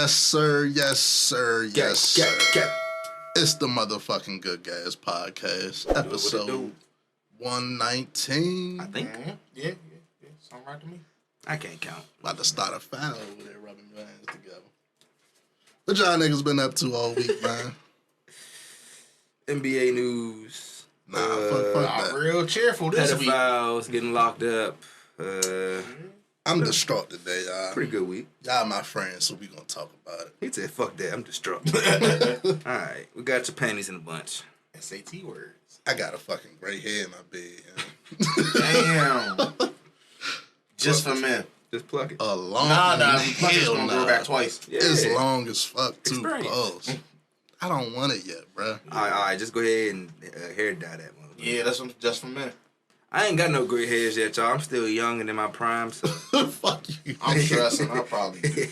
Yes, sir. Yes, sir. Yes, sir. It's the motherfucking Good Gas Podcast, episode 119. I think. Yeah. Sound right to me. I can't count. About to start a foul over there, rubbing your hands together. What y'all niggas been up to all week, man? NBA news. Nah, fuck that. Real cheerful this week. Pedophiles getting locked up. I'm distraught today, y'all. Pretty good week. Y'all my friends, so we gonna talk about it. He said, fuck that, I'm distraught. Alright, we got your panties in a bunch. SAT words. I got a fucking gray hair in my bed. Damn. Just for men. Just pluck it. A long Hell gonna grow back twice. Yeah. It's long as fuck, too. Experience. Pause. I don't want it yet, bro. Alright, just go ahead and hair dye that one. Yeah, that's just for men. I ain't got no gray hairs yet, y'all. I'm still young and in my prime, so. Fuck you. I'm stressing. I probably do.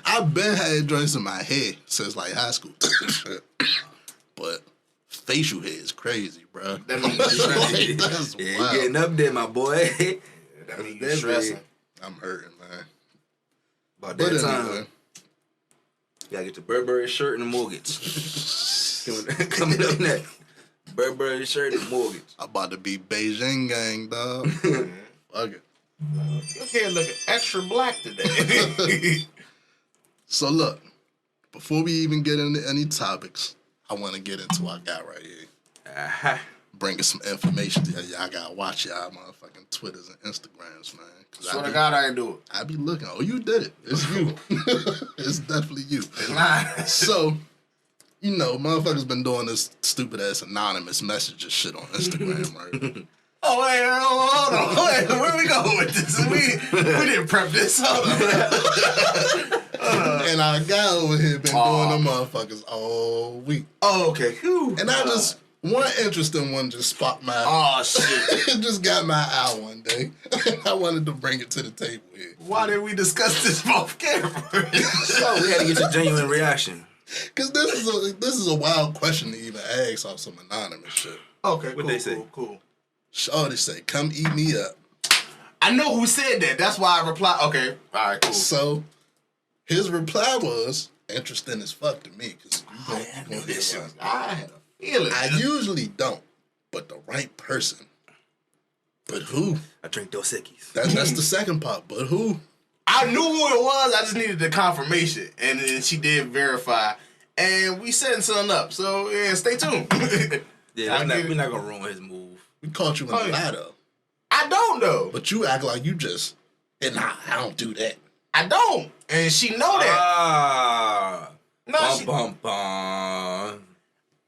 I've been had joints in my head since like high school. But facial hair is crazy, bro. That means you're stressing. That's Yeah, wild. you getting up there, my boy. That means you're stressing. I'm hurting, man. About But that time. anyway, You gotta get your Burberry shirt and a mortgage. Coming up next. Burberry shirt and mortgage. I'm about to be Beijing gang, dog. Fuck it. Your hair looking extra black today. So look, before we even get into any topics, I want to get into what I got right here. Uh-huh. Bringing some information to y'all. Gotta watch y'all motherfucking Twitters and Instagrams, man. Swear to God, I ain't do it. I be looking. Oh, you did it. It's you. It's definitely you. It's not. So, you know, motherfuckers been doing this stupid ass anonymous messages shit on Instagram, right? Oh, wait, hold on. Wait, where we going with this? We didn't prep this. Hold on. And our guy over here been doing them motherfuckers all week. Oh, okay. Whew. And I just, one interesting one just sparked my, Oh, shit. it just got my eye one day. I wanted to bring it to the table here. Why didn't we discuss this off camera? So we had to get your genuine reaction. Because this is a wild question to even ask off some anonymous shit. Okay, What'd they say? Cool. Shorty say, come eat me up. I know who said that. That's why I replied. Okay, all right, cool. So, his reply was interesting as fuck to me. Because I had a feeling. I usually don't, but the right person. But who? I drink Dos Equis. That's the second part. But who? I knew who it was. I just needed the confirmation, and then she did verify, and we setting something up. So yeah, stay tuned. Yeah, we're not gonna ruin his move. We caught you in the lie, though. I don't know. But you act like you just, nah, I don't do that. I don't, and she know that. Ah. No, Bum.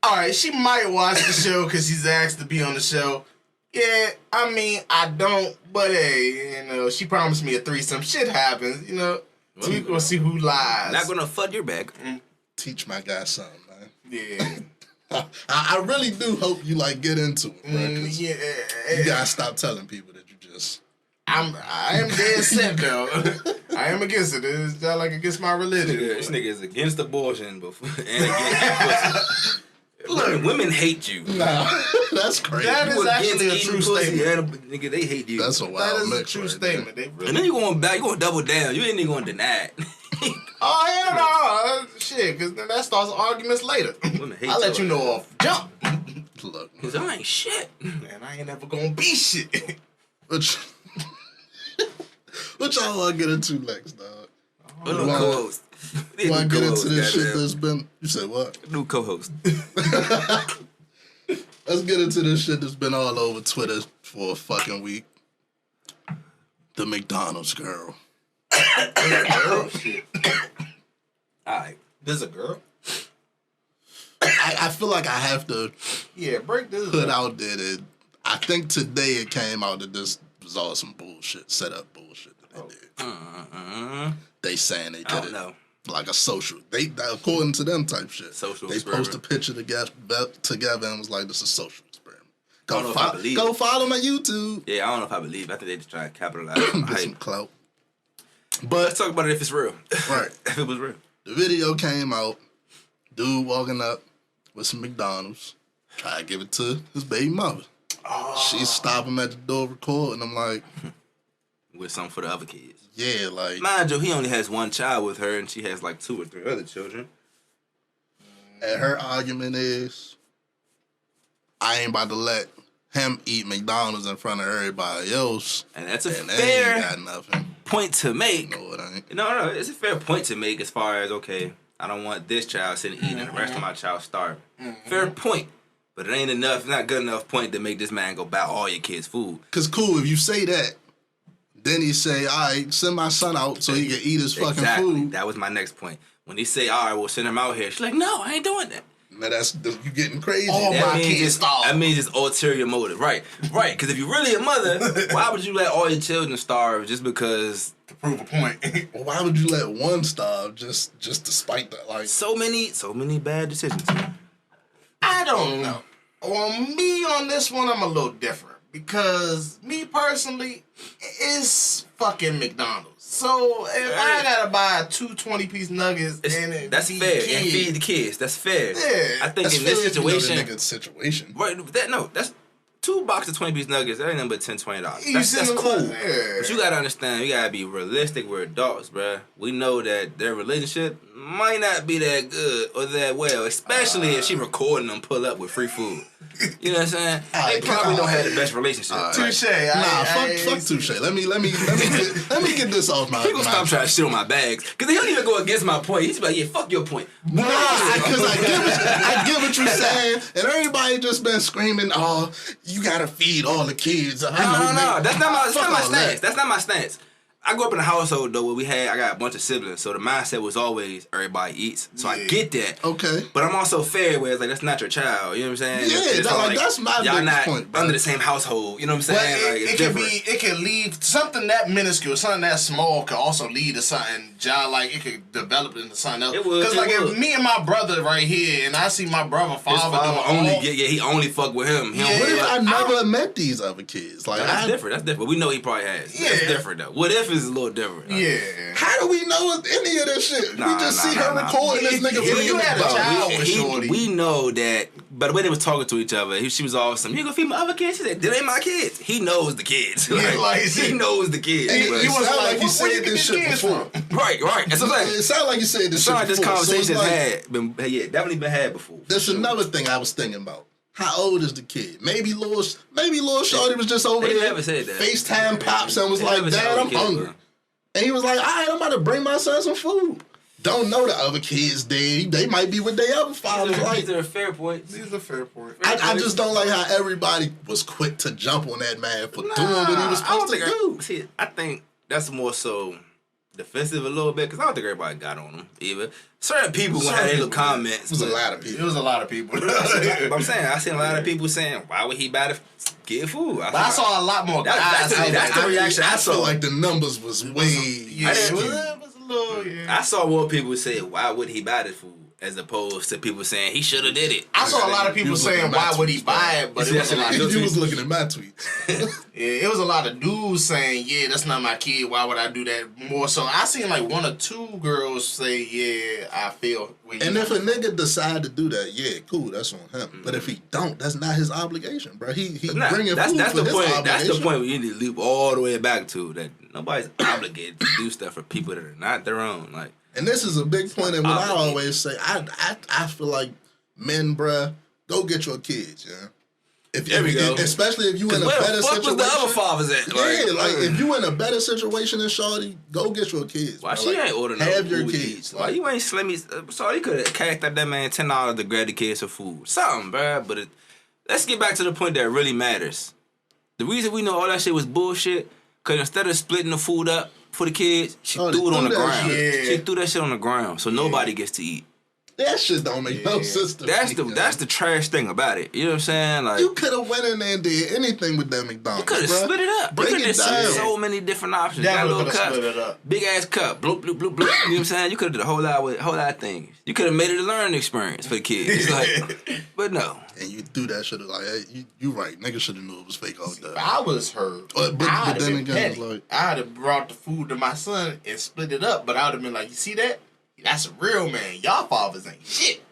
All right, she might watch the show because she's asked to be on the show. Yeah, I mean, I don't, but hey, you know, she promised me a threesome. Shit happens, you know. So we gonna see who lies. Not gonna fuck your back. Teach my guy something, man. Yeah. I really do hope you like get into it, bro. Yeah. You gotta stop telling people that you just. I am dead set though. I am against it. It's not like against my religion. This nigga is against abortion before and against pussy. Look, women hate you. Nah, that's crazy. That is actually a true statement. Nigga, they hate you. That's a That wild is a mix true right statement. They really. And then you going back, you going double down. You ain't even going to deny it. Oh hell no, shit, because then that starts arguments later. Women hate I'll let you know off jump. there. Look, Cause I ain't shit. Man, I ain't ever gonna be shit. what y'all want to get into next, dog? New co-host. You want to get into this shit that's been... You said what? New co-host. Let's get into this shit that's been all over Twitter for a fucking week. The McDonald's girl. Girl, shit. Alright. This is a girl? I feel like I have to Yeah, break this put up. out there that I think today it came out that this was all some bullshit, set up bullshit that they did. They saying they I don't did it know. like a social. They according to them type shit. Social They experiment. post a picture together and was like, "This is a social experiment." I don't know if I believe it. Go follow my YouTube. Yeah, I don't know if I believe it. I think they just trying to capitalize on my Get some hype. clout. Let's talk about it if it's real. Right. If it was real. The video came out. Dude walking up with some McDonald's. Try to give it to his baby mother. She stop him at the door recording. I'm like, with some for the other kids. Yeah, like Mind you, he only has one child with her, and she has like 2 or 3 other children. and her argument is, I ain't about to let him eat McDonald's in front of everybody else. And that's a and they fair ain't got nothing. point to make. No, it ain't. No, it's a fair point to make as far as, okay, I don't want this child sitting eating and the rest of my child starving. Fair point. But it ain't enough, not good enough point to make this man go buy all your kids food. Cause cool, if you say that, then he say, all right, send my son out so he can eat his fucking food. That was my next point. When he say, all right, we'll send him out here, she's like, no, I ain't doing that. Now you getting crazy. Oh, That my kids starve. That means it's ulterior motive. Right. Because if you're really a mother, why would you let all your children starve just because... To prove a point. Well, why would you let one starve just to spite that? Like So many bad decisions. I don't know. On me on this one, I'm a little different. Because me personally, it's fucking McDonald's. So if I gotta buy 2 20-piece nuggets that's fair. And feed the kids. That's fair. Yeah. I think in this situation... You know, the situation. Right, that's 2 boxes of 20-piece nuggets. That ain't nothing but $10, $20. That's cool. Yeah. But you gotta understand, you gotta be realistic. We're adults, bruh. We know that their relationship might not be that good or that well, especially if she recording them pull up with free food. You know what I'm saying? They probably don't have the best relationship. Touche. Fuck touche. Let me get this off my. He gonna stop trying to shit on my bags because he don't even go against my point. He's like, yeah, fuck your point. Nah, because I get what you're saying, and everybody just been screaming, "Oh, you gotta feed all the kids." No, that's not my stance. That's not my stance. I grew up in a household though where I got a bunch of siblings, so the mindset was always everybody eats. So I get that. Okay. But I'm also fair where it's like that's not your child. You know what I'm saying? Yeah, that's my y'all biggest not point, bro. under the same household. You know what I'm saying? It can lead something that minuscule, something that small could also lead to something. It could develop into something else. Because if me and my brother right here, and I see my brother father he only fuck with him. What if I never met these other kids? Like that's different. That's different. We know he probably has. Yeah. That's different though. What if is a little different? Yeah. How do we know any of this shit? We just see her recording this nigga. You had a child with Shorty. We know that. By the way they was talking to each other, she was awesome. You gonna feed my other kids? She said, "They ain't my kids." He knows the kids. He knows the kids. You sound like you said this shit before. Right. That's what I'm saying. It sounded like you said this shit before. This conversation definitely been had before. There's another thing I was thinking about. How old is the kid? Maybe little Shorty was just over there. Never said that. FaceTime pops and was like, "Dad, I'm hungry." And he was like, "All right, I'm about to bring my son some food." Don't know the other kids. They might be with their other fathers. These are fair points. I just don't like how everybody was quick to jump on that man for doing what he was supposed to do. See, I think that's more so defensive a little bit because I don't think everybody got on him either. Certain people had their little comments. It was a lot of people. But I'm saying, I seen a lot of people saying, "Why would he buy the get food?" I saw a lot more guys. That's the reaction I saw. I feel like the numbers was way. I saw more people say, "Why would he buy the food?" as opposed to people saying he should have did it. I saw a lot of people saying, "Why would he buy it?" But it was a lot. You was looking at my tweets. Yeah, it was a lot of dudes saying, "Yeah, that's not my kid. Why would I do that?" More so, I seen like 1 or 2 girls say, "Yeah, I feel." And if a nigga decide to do that, yeah, cool, that's on him. Mm-hmm. But if he don't, that's not his obligation, bro. He bringing food for his obligation. That's the point we need to loop all the way back to, that nobody's obligated to do stuff for people that are not their own. Like, and this is a big point in what I always say. I feel like men, bruh, go get your kids, yeah. There we go. Especially if you in a better situation. Where the other fathers at? If you in a better situation than Shorty, go get your kids. Why she ain't ordering no have your food kids? Why you ain't slimmy? So you could have cashed out that man $10 to grab the kids some food. Something, bruh. But let's get back to the point that really matters. The reason we know all that shit was bullshit, because instead of splitting the food up for the kids, she threw it on the ground. She threw that shit on the ground, so nobody gets to eat. That shit don't make no sense to me. That's the trash thing about it. You know what I'm saying? Like, you could have went in there and did anything with that McDonald's. You could have split it up. Break it down. So many different options. Got a little cup, big ass cup, bloop bloop bloop bloop. You know what I'm saying? You could have did a whole lot of things. You could have made it a learning experience for the kids. Like, but no. And you threw that shit like, hey, you right. Niggas should have knew it was fake all day. I was hurt. But then again, like, I'd have brought the food to my son and split it up. But I would have been like, you see that? That's a real man. Y'all fathers ain't shit.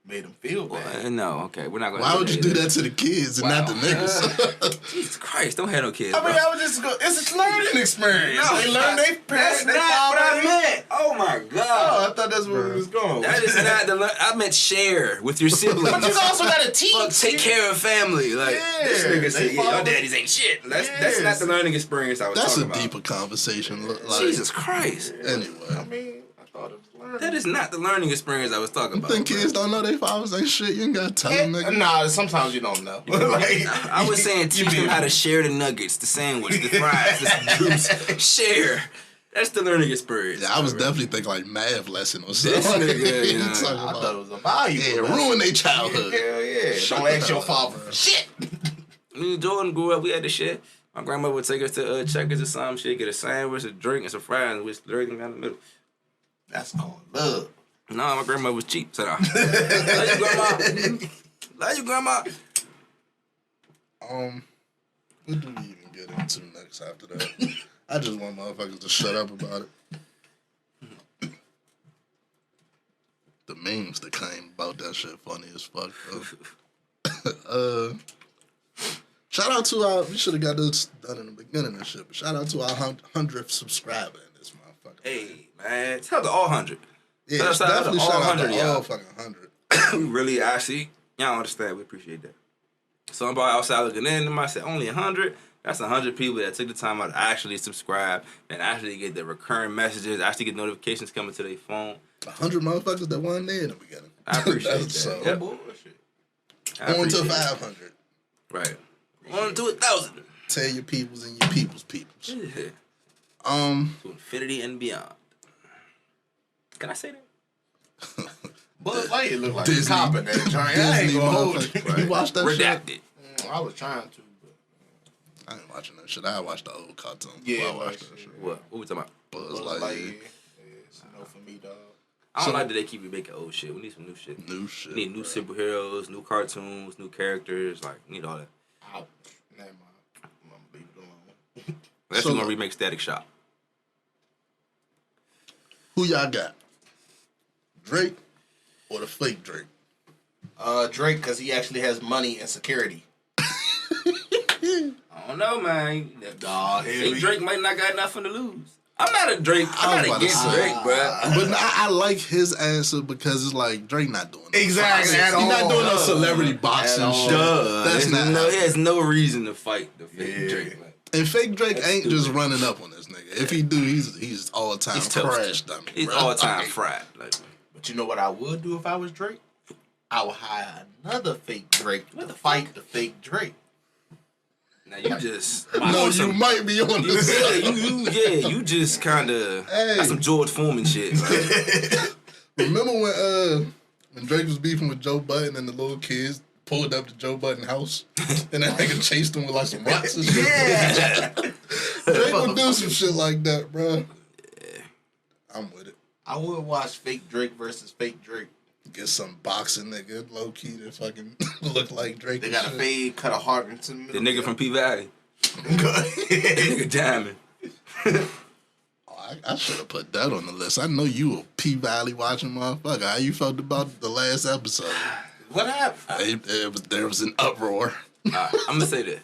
Made them feel bad. No, okay, we're not going. Why would you do that to the kids and not the niggas? Jesus Christ, don't have no kids. I mean, I would just go. It's learning experience. No, they learn their parents. That's not what I meant. Oh my god. Oh, I thought that's where we was going. That is not the. I meant share with your siblings. But you also gotta teach. Fuck, take care of family. Like this nigga said, your daddies ain't shit. That's not the learning experience I was talking about. That's a deeper conversation. Like, Jesus Christ. Anyway, I mean, I thought it was learning. That is not the learning experience I was talking about. You think kids don't know they fathers ain't shit? You ain't gotta tell them, nigga. Nah, sometimes you don't know. Like, I was saying teach them how to share the nuggets, the sandwich, the fries, the juice. Share. That's the learning experience. Yeah, I was definitely thinking like math lesson or something. This nigga, you know, I thought it was a value. Yeah, ruin their childhood. Hell yeah. Don't ask your father for shit. Me and Jordan grew up, we had the shit. My grandmother would take us to Checkers or some shit, get a sandwich, a drink, and some fries, and we split everything down the middle. That's called love. No, my grandmother was cheap. So, love you, grandma. Love you, grandma. What do we even get into next after that? I just want motherfuckers to shut up about it. The memes that came about that shit funny as fuck, though. Shout out to our, we should have got this done in the beginning and shit, but shout out to our 100th subscriber in this motherfucker. Hey, man. Shout out to all 100. Yeah, definitely shout out to all fucking 100. We really, actually, y'all understand. We appreciate that. Somebody outside looking in, them I said, only 100? That's 100 people that took the time out to actually subscribe and actually get the recurring messages, actually get notifications coming to their phone. 100 motherfuckers that weren't there in the beginning. I appreciate that. So, Yep. Bullshit. on to 500. Right. On to 1,000. Tell your peoples and your peoples. Yeah. To To infinity and beyond. Can I say that? Buzz Lightyear look like Disney- a cop in that joint. I ain't Disney gonna hold motherfucker. you. You watched that shit? Redacted. I was trying to, but I ain't watching that shit. I watched the old cartoon. Yeah, before I watched like that shit. What we talking about? Buzz Buzz Lightyear. Lightyear. It's a no for me, dog. I don't So- like that they keep remaking old shit. We need some new shit. New shit. We need new bro. superheroes, new cartoons, new characters. Like, we need all that. Never mind. I'm gonna leave it alone. Unless So we gonna look. remake Static Shock. Who y'all got? Drake or the fake Drake? Drake, because he actually has money and security. I don't know, man. Dog, Hey, Drake might not got nothing to lose. I'm not a Drake. I I'm was not about to against say. Drake, bro. But I like his answer because it's like Drake not doing no Exactly, fights. at He's not all. doing no celebrity boxing At all. shit. Duh. That's not no. He happening. has no reason to fight the fake Drake. Like, And fake Drake That's ain't stupid. just running up on this nigga. If he do, he's all time He's toast. crash dummy. he's bro. all time Okay. fried. Like, But you know what I would do if I was Drake? I would hire another fake Drake to fight the fake Drake. now you just No, you might be on this. you just kind of Hey. that's some George Foreman shit. Like, Remember when Drake was beefing with Joe Budden and the little kids pulled up to Joe Budden's house and that nigga chased him with like some rocks and shit? Yeah. Drake would do some shit like that, bro. yeah. I'm with it. I would watch fake Drake versus fake Drake. Get some boxing nigga, low key to fucking look like Drake. They and got a shit. fade, cut a heart into the The middle. nigga from P Valley, nigga Diamond. Oh, I should have put that on the list. I know you a P Valley watching motherfucker. How you felt about the last episode? What happened? There was an uproar. I'm gonna say this.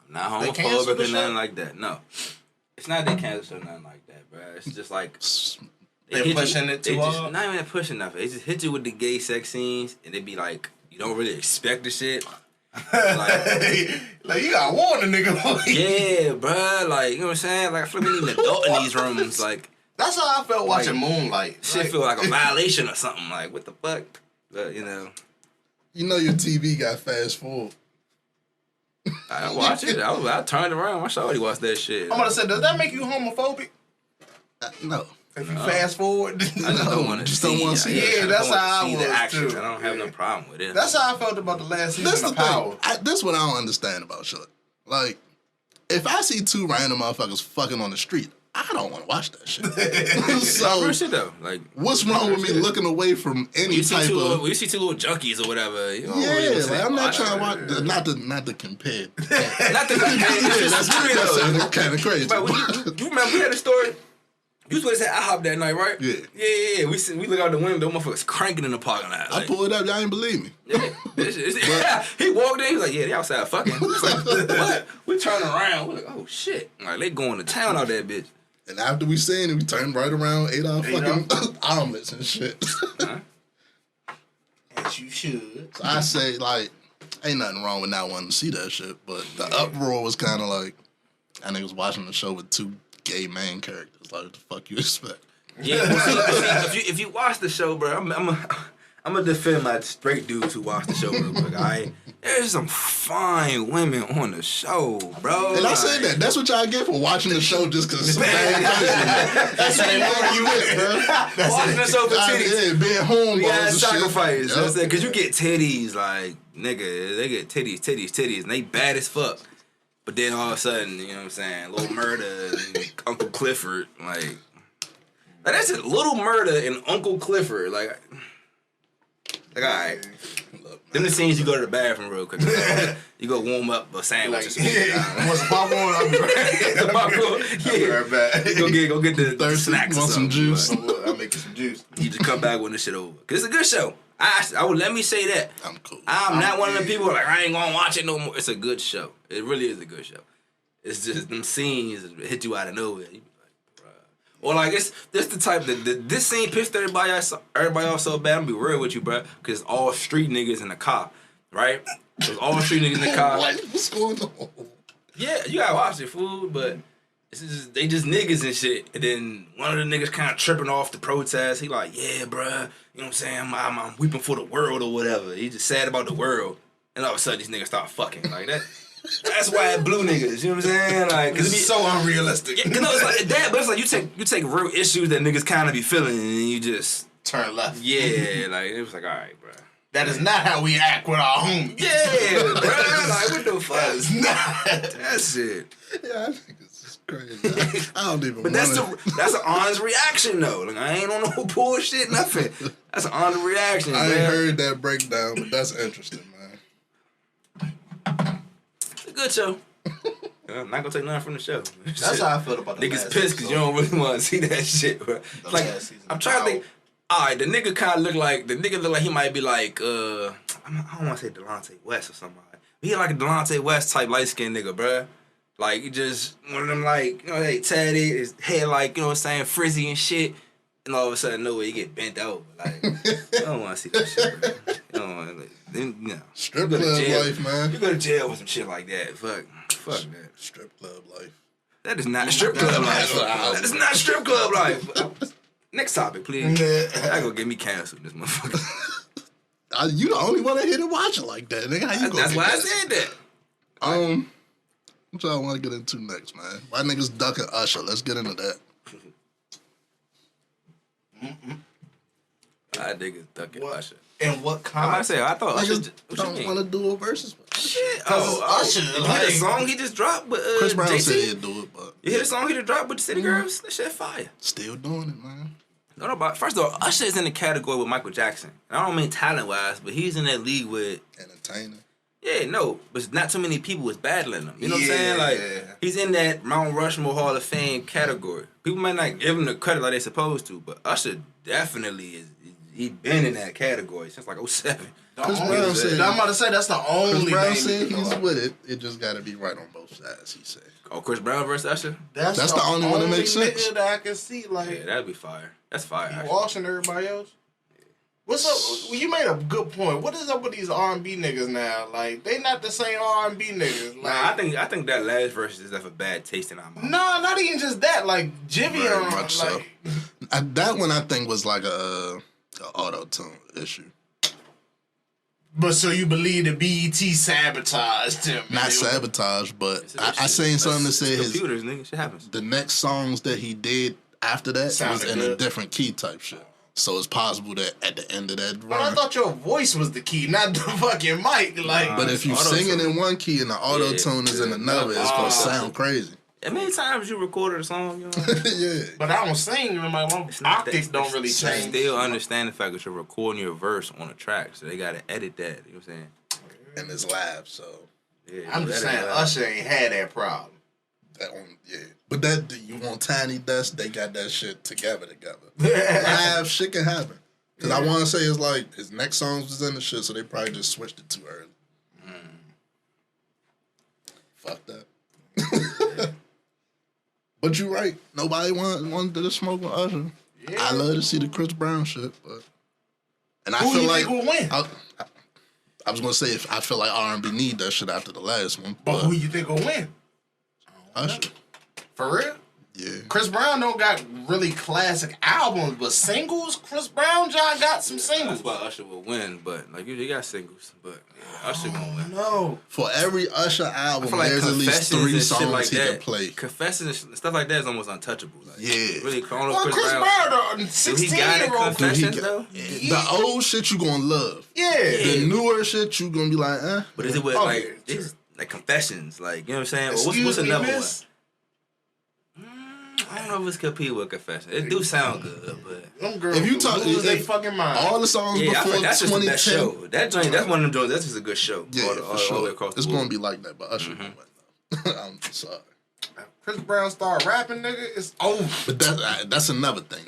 I'm not They canceled homophobic the or nothing show? like that. No. It's not they cancel or nothing like that, bro. It's just like They're hit pushing you, it too they just, hard? Not even pushing nothing. They just hit you with the gay sex scenes and they be like, you don't really expect the shit. Like you gotta warn the nigga. Yeah, bro. Like, you know what I'm saying? Like, I feel like we need an adult in these rooms. Like, That's how I felt watching Moonlight. shit feel like a violation or something. Like, what the fuck? But, you know, You know your TV got fast forward. I watch it. I turned around. I already watched that shit. I'm gonna say, does that make you homophobic? No. If you fast forward? I just don't want to just see. don't wanna see it. Yeah, I that's don't wanna how I see the was, action. too. I don't have no problem with it. That's how I felt about the last This season the of Power. thing. This what I don't understand about shit. Like, if I see two random motherfuckers fucking on the street, I don't want to watch that shit. Real So, shit though. Like, what's wrong with me looking away from any you see type two of? little junkies or whatever. You don't Yeah, really wanna like I'm not watch trying to it. watch. Not to compare. Not the Yeah, that's that sounded kind of crazy. But you remember we had a story You was supposed to say IHOP that night, right? Yeah. Yeah. We look out the window, motherfuckers cranking in the parking lot. I pulled up, y'all ain't believe me. Yeah. He walked in, he was like, yeah, they outside fucking. We was like, what? We turned around, we're like, oh shit. Like, they going to town out that bitch. And after we seen it, we turned right around, ate our fucking omelets and shit. As you should. So I say, like, ain't nothing wrong with not wanting to see that shit, but the uproar was kind of like, I niggas watching the show with 2 gay main characters. Like, what the fuck you expect? Yeah, if you watch the show, bro, I'm gonna defend my straight dudes who watch the show real quick. There's some fine women on the show, bro. And I said that. That's what y'all get for watching the show just because it's some bad. That's what they want you with, bro. Watching the show for titties. Yeah, being home. We gotta sacrifice. You know what I'm saying? Because you get titties, like, nigga, they get titties, and they bad as fuck. But then all of a sudden, you know what I'm saying, Little Murder and Uncle Clifford, like that's it, Little Murder and Uncle Clifford, like all right. Them the scenes you go to the bathroom real quick. You go warm up a sandwich or something. Want some popcorn? I'll be right back. Go get the snacks. Want some juice? I'll make you some juice. You just come back when this shit over. Cause it's a good show. I would let me say that. I'm cool. I'm not one of the people like I ain't gonna watch it no more. It's a good show. It really is a good show. It's just them scenes that hit you out of nowhere. You be like, bruh. Or like it's the type that this scene pissed everybody off so bad. I'm gonna be real with you, bruh. Cause it's all street niggas in the car, right? It's all street niggas in the car. What's going on? Yeah, you gotta watch it, fool. But they just niggas and shit. And then one of the niggas kind of tripping off the protest. He like, yeah, bruh. You know what I'm saying? I'm weeping for the world or whatever. He just sad about the world. And all of a sudden, these niggas start fucking like that. That's why it blew niggas. You know what I'm saying? Like, cause it's so unrealistic. Yeah, you know, it's like that, but it's like you take real issues that niggas kind of be feeling, and you just turn left. Yeah, like it was like, all right, bro. That is not how we act with our homies. Yeah, bro. Like, what the fuck? That's not. That's it. Yeah, I think it's crazy. I don't even. But that's an honest reaction though. Like I ain't on no bullshit, nothing. That's an honest reaction. I ain't heard that breakdown, but that's interesting, man. It's a good show. I'm not gonna take nothing from the show. That's how I feel about the niggas pissed because you don't really want to see that shit, bro. Like I'm trying to think. All right, the nigga kind of look like he might be like I don't want to say Delonte West or somebody. He like a Delonte West type light skinned nigga, bro. Like he just one of them like hey tatted, his hair like you know what I'm saying frizzy and shit, and all of a sudden nowhere he get bent over. Like I don't want to see that shit, bro. You don't want to, strip club life, man. You go to jail with some shit like that. Fuck that. Strip club life. That is not strip club life. That is not strip club life. Next topic, please. I gonna get me canceled, this motherfucker. You the only one that hit it watching like that, nigga. How you That's why I said that. What y'all want to get into next, man? Why niggas ducking Usher? Let's get into that. I niggas ducking Usher. And what kind? I thought Usher don't want to do a versus. Shit. Usher. You hear the song he just dropped with Chris Brown JT? said he'd do it, but you hear the song he just dropped with the City Girls? That shit fire. Still doing it, man. No, but first of all, Usher is in the category with Michael Jackson. And I don't mean talent wise, but he's in that league with entertainer. Yeah, no, but not too many people was battling him. You know what I'm saying? Like he's in that Mount Rushmore Hall of Fame category. People might not give him the credit like they supposed to, but Usher definitely is. He been in that category since like 07. Chris Brown said, I'm about to say that's the only. Chris Brown said he's with it. It just got to be right on both sides. He said. Oh, Chris Brown versus Usher. That's the only one that makes sense. That I can see, like, yeah, that'd be fire. That's fire. Washing everybody else. What's up? Well, you made a good point. What is up with these R&B niggas now? Like, they not the same R&B niggas. Like, nah, I think that last verse is a bad taste in our mouth. No, not even just that. Like, Jivy Very on much like, so. That one I think was like a auto-tune issue. But so you believe the BET sabotaged him? Not sabotage, but I seen something that said computers, nigga, shit happens. The next songs that he did after that Sounded was in good. a different key type shit. So it's possible that at the end of that But I run. thought your voice was the key, not the fucking mic. Like, But if you singing in one key and the auto tune is in another, it's gonna sound crazy. How many times you recorded a song, you know? Yeah. But I don't sing. My octaves don't really change. Still understand the fact that you're recording your verse on a track, so they gotta edit that. You know what I'm saying? And it's live, so Yeah, I'm just saying, Usher ain't had that problem. Yeah, but that you want Tiny Desk? They got that shit together. Live shit can happen. Cause I want to say it's like his next songs was in the shit, so they probably just switched it too early. Fuck that. But you right. Nobody wanted to smoke with Usher. Yeah. I love to see the Chris Brown shit, but and I feel like who will win? I was gonna say if I feel like R&B need that shit after the last one. But who you think will win? Usher. For real? Yeah. Chris Brown don't got really classic albums, but singles, Chris Brown John got some singles. That's why Usher will win, but like you got singles, but Usher won't win. No. For every Usher album, like there's at least 3 songs like he can play. Confessions and stuff like that is almost untouchable. Like, yeah. Really, Chris Brown, 16-year-old. Confessions though? The old shit you gonna love. Yeah. The newer shit you gonna be like, eh. But is it with it's like Confessions, like you know what I'm saying? Well, what's another one? I don't know if it's compete with Confession. It do sound good, but them girls, if you talk, they fucking mind. All the songs before that's 2010, just the best show. That joint, that's one of them joints. That's just a good show. Yeah, all the way across it's the board. gonna be like that, but Usher won't win though. I'm sorry. Chris Brown start rapping, nigga, it's over. But that's another thing.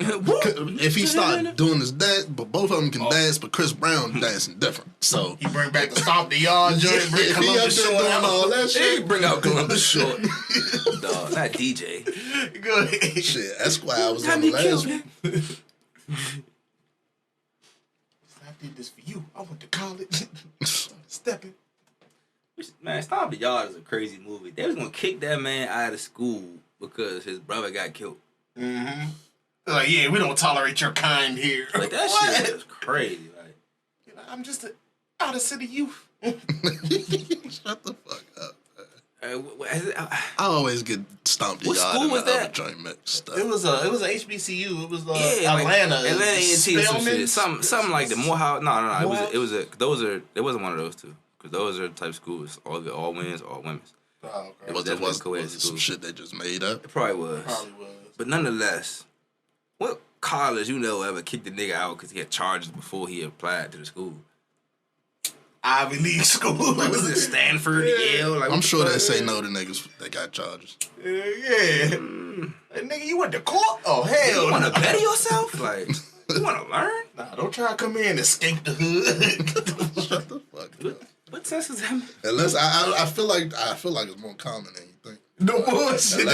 If he start doing his dance, but both of them can dance, but Chris Brown dancing different. So he bring back the Stomp the Yard joint, bring Columbus Short out, all that shit. He bring out Columbus Short. Dog, not DJ. Go ahead. Shit, Esquire was on the last one. I did this for you. I went to college. Stepping. Man, Stomp the Yard is a crazy movie. They was gonna kick that man out of school because his brother got killed. Mm-hmm. Like, yeah, we don't tolerate your kind here. Like that shit is crazy. Like, I'm just an out of city youth. Shut the fuck up. I always get stomped the yard and the other joint mixed up. It was a HBCU. It was Atlanta. Atlanta A&T or some shit. Something like the Morehouse. No. It wasn't one of those two. Because those are the type of schools, all women's, all women's. Oh, okay. Was it some shit they just made up? It probably was. But nonetheless, what college ever kicked the nigga out because he had charges before he applied to the school? Ivy League school. Like, was it Stanford, Yale? Like, I'm sure they say no to niggas that got charges. Yeah. Hey, nigga, you went to court? Oh, hell. You want to better yourself? Like, you want to learn? Nah, don't try to come in and escape the hood. Shut the fuck up. What sense does that make? Unless I feel like it's more common than you think. No bullshit.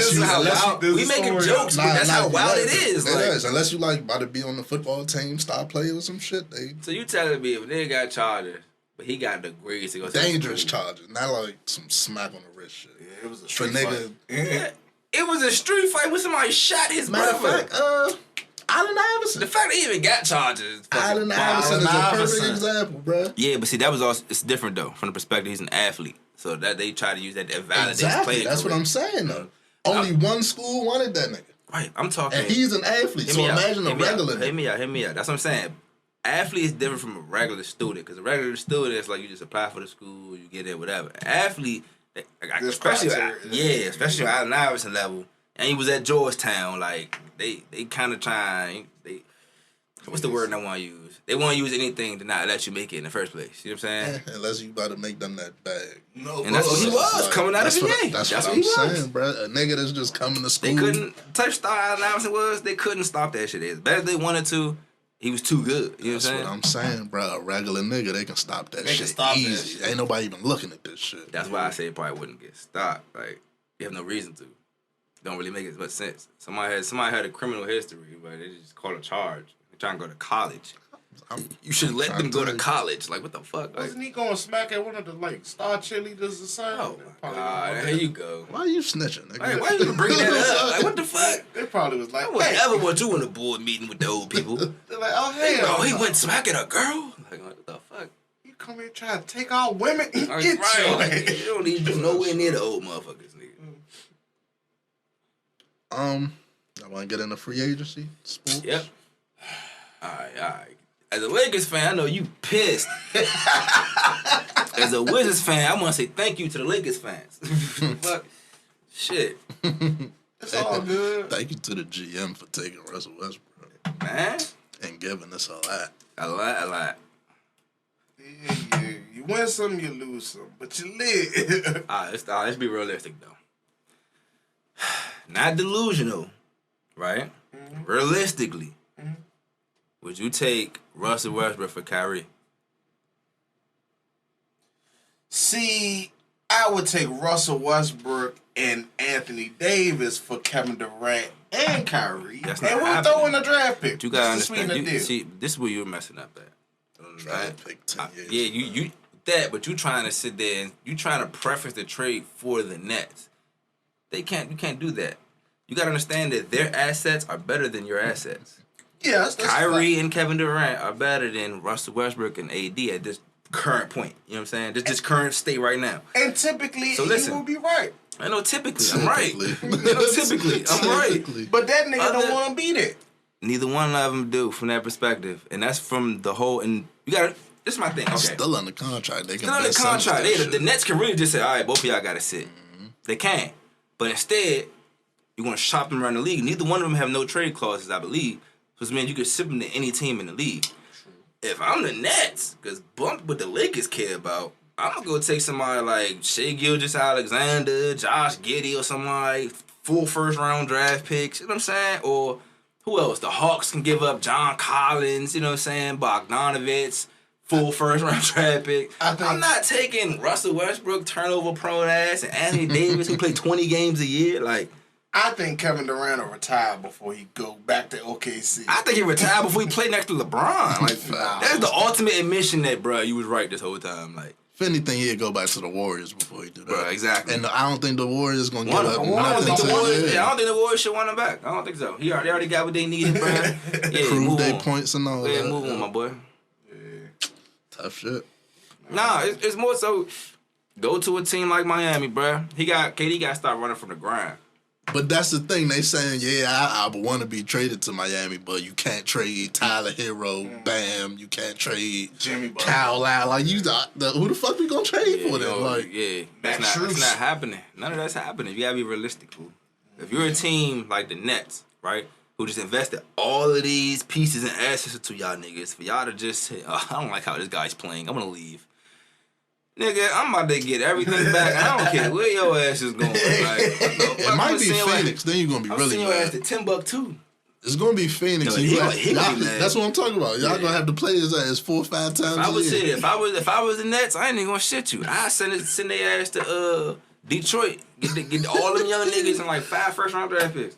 We making jokes, but that's how wild it is. It is. Unless you like about to be on the football team, star player or some shit. So you telling me if a nigga got charges, but he got the grades to go to dangerous charges, not like some smack on the wrist shit. Yeah, it was a street nigga. Fight. Yeah. It was a street fight when somebody shot his brother. Matter of fact, Allen Iverson. The fact that he even got charges. Allen Iverson is a perfect example, bro. Yeah, but see, that was also, it's different though, from the perspective he's an athlete. So that they try to use that to validate his playing That's career. what I'm saying though. Only one school wanted that nigga. Right, I'm talking. And he's an athlete, so imagine a regular. Hear me out. That's what I'm saying. Athlete is different from a regular student, because a regular student is like you just apply for the school, you get there, whatever. Athlete, especially on Allen Iverson level, and he was at Georgetown, like they kind of trying. What's the word I want to use? They want to use anything to not let you make it in the first place. You know what I'm saying? Unless you about to make them that bag. No, and that's what he was coming out of VA. That's what I'm saying, bro. A nigga that's just coming to school. They couldn't. Type star Allen Iverson was. They couldn't stop that shit. As bad as they wanted to, he was too good. You know what I'm saying? That's what I'm saying, bro. A regular nigga, they can stop that shit easy. Ain't nobody even looking at this shit. That's why I say it probably wouldn't get stopped. Like, you have no reason to. Don't really make as much sense. Somebody had a criminal history, but they just call a charge. They're trying to go to college. You should let them go to college. Like, what the fuck? Like, wasn't he going to smack at one of the star cheerleaders or something? Oh my God, here you go. Why are you snitching, nigga? Like, why you bringing that up? Like, what the fuck? They probably was like, I would never want you in a board meeting with the old people. They're like, oh hell, he went smacking a girl. Like, what the fuck? You come here trying to take all women? Get right. You don't need to be nowhere near the old motherfuckers, nigga. I want to get into free agency sports. Yep. All right. As a Lakers fan, I know you pissed. As a Wizards fan, I want to say thank you to the Lakers fans. Fuck. Shit. It's all good. Thank you to the GM for taking Russell Westbrook. Man. And giving us a lot. A lot. Yeah. You win some, you lose some. But you live. Let's be realistic, though. not delusional, right? Realistically, would you take Russell Westbrook for Kyrie? See, I would take Russell Westbrook and Anthony Davis for Kevin Durant and Kyrie. That's and not we'll happening. throw in a draft pick. But you gotta Just to sweeten understand. the deal. See, this is where you're messing up at. Draft pick 10 years. Yeah, you but you trying to sit there and you trying to preference the trade for the Nets. You can't do that. You gotta understand that their assets are better than your assets. Yeah, that's Kyrie and Kevin Durant are better than Russell Westbrook and AD at this current point. You know what I'm saying? This current state right now. And typically, So listen, you will be right. I know typically I'm right. Typically I'm right. But that nigga don't want to be there. Neither one of them do from that perspective, and that's from the whole. And you got to. This is my thing. Okay. Still under contract. They can Still under contract. The Nets can really just say, all right, both of y'all got to sit. Mm-hmm. They can. But instead, you want to shop them around the league. Neither one of them have no trade clauses, I believe. So it means you could ship them to any team in the league. True. If I'm the Nets, because bump what the Lakers care about, I'm going to go take somebody like Shai Gilgeous-Alexander, Josh Giddey, or somebody, full first-round draft picks. You know what I'm saying? Or who else? The Hawks can give up John Collins, you know what I'm saying? Bogdanovich. Full first-round draft pick. I'm not taking Russell Westbrook, turnover-prone ass, and Anthony Davis, who play 20 games a year. Like, I think Kevin Durant will retire before he go back to OKC. I think he retired before he played next to LeBron. Like, that's the ultimate admission that, bro, you was right this whole time. Like, if anything, he'd go back to the Warriors before he do that. Bro, exactly. And I don't think the Warriors gonna give up nothing I don't think to the Warriors should want him back. I don't think so. They already got what they needed, bro. Yeah, prove their points and all that. Yeah, move on, my boy. Tough shit. Nah, it's more so go to a team like Miami, bro. KD got to start running from the grind. But that's the thing. They saying, I want to be traded to Miami, but you can't trade Tyler Hero, Bam. You can't trade Jimmy Butler. Kyle Lowry. Like, who the fuck we gonna trade for them? Like, that's not happening. None of that's happening. You gotta be realistic, fool. If you're a team like the Nets, right, who just invested all of these pieces and assets into y'all niggas, for y'all to just say, I don't like how this guy's playing, I'm gonna leave. Nigga, I'm about to get everything back. I don't care where your ass is going. Like, it might be Phoenix. Then you're gonna be really your mad. ass to Timbuktu. It's gonna be Phoenix. No, That's what I'm talking about. Y'all gonna have to play his ass 4 or 5 times. If I was the Nets, I ain't even gonna shit you. I send their ass to Detroit. Get all them young niggas and like 5 first-round draft picks.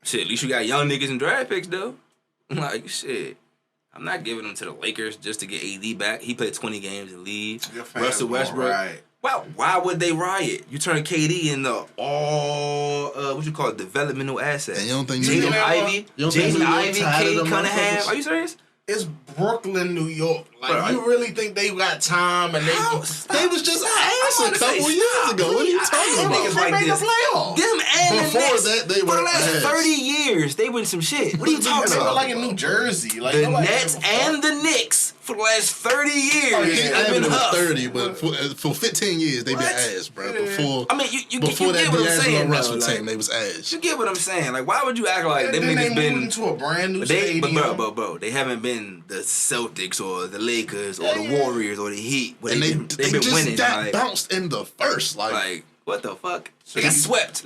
Shit, at least you got young niggas and draft picks though. Like shit. I'm not giving them to the Lakers just to get AD back. He played 20 games and leave. Russell Westbrook. Right. Well, why would they riot? You turn KD into all what you call it, developmental assets. And you don't think Jaden Ivey, Cade Cunningham. Are you serious? It's Brooklyn, New York. Like, you really think they got time and they was just ass a couple years ago. What are you talking about? They made the playoffs. Them and before the Knicks, that, they for were the last ass. 30 years, they win some shit. What are you talking They were about? like in New Jersey. Like, the Nets and the Knicks for the last 30 years. I've been 30, but for 15 years they been ass, bro. Before you before get that what I'm saying, D'Angelo Russell though, team, they was ass. You get what I'm saying? Like, why would you act like them then niggas they been moved into a brand new stadium? But bro, they haven't been the Celtics or the Lakers or the Warriors or the Heat. And they've been just winning. Got bounced in the first. Like what the fuck? They got swept.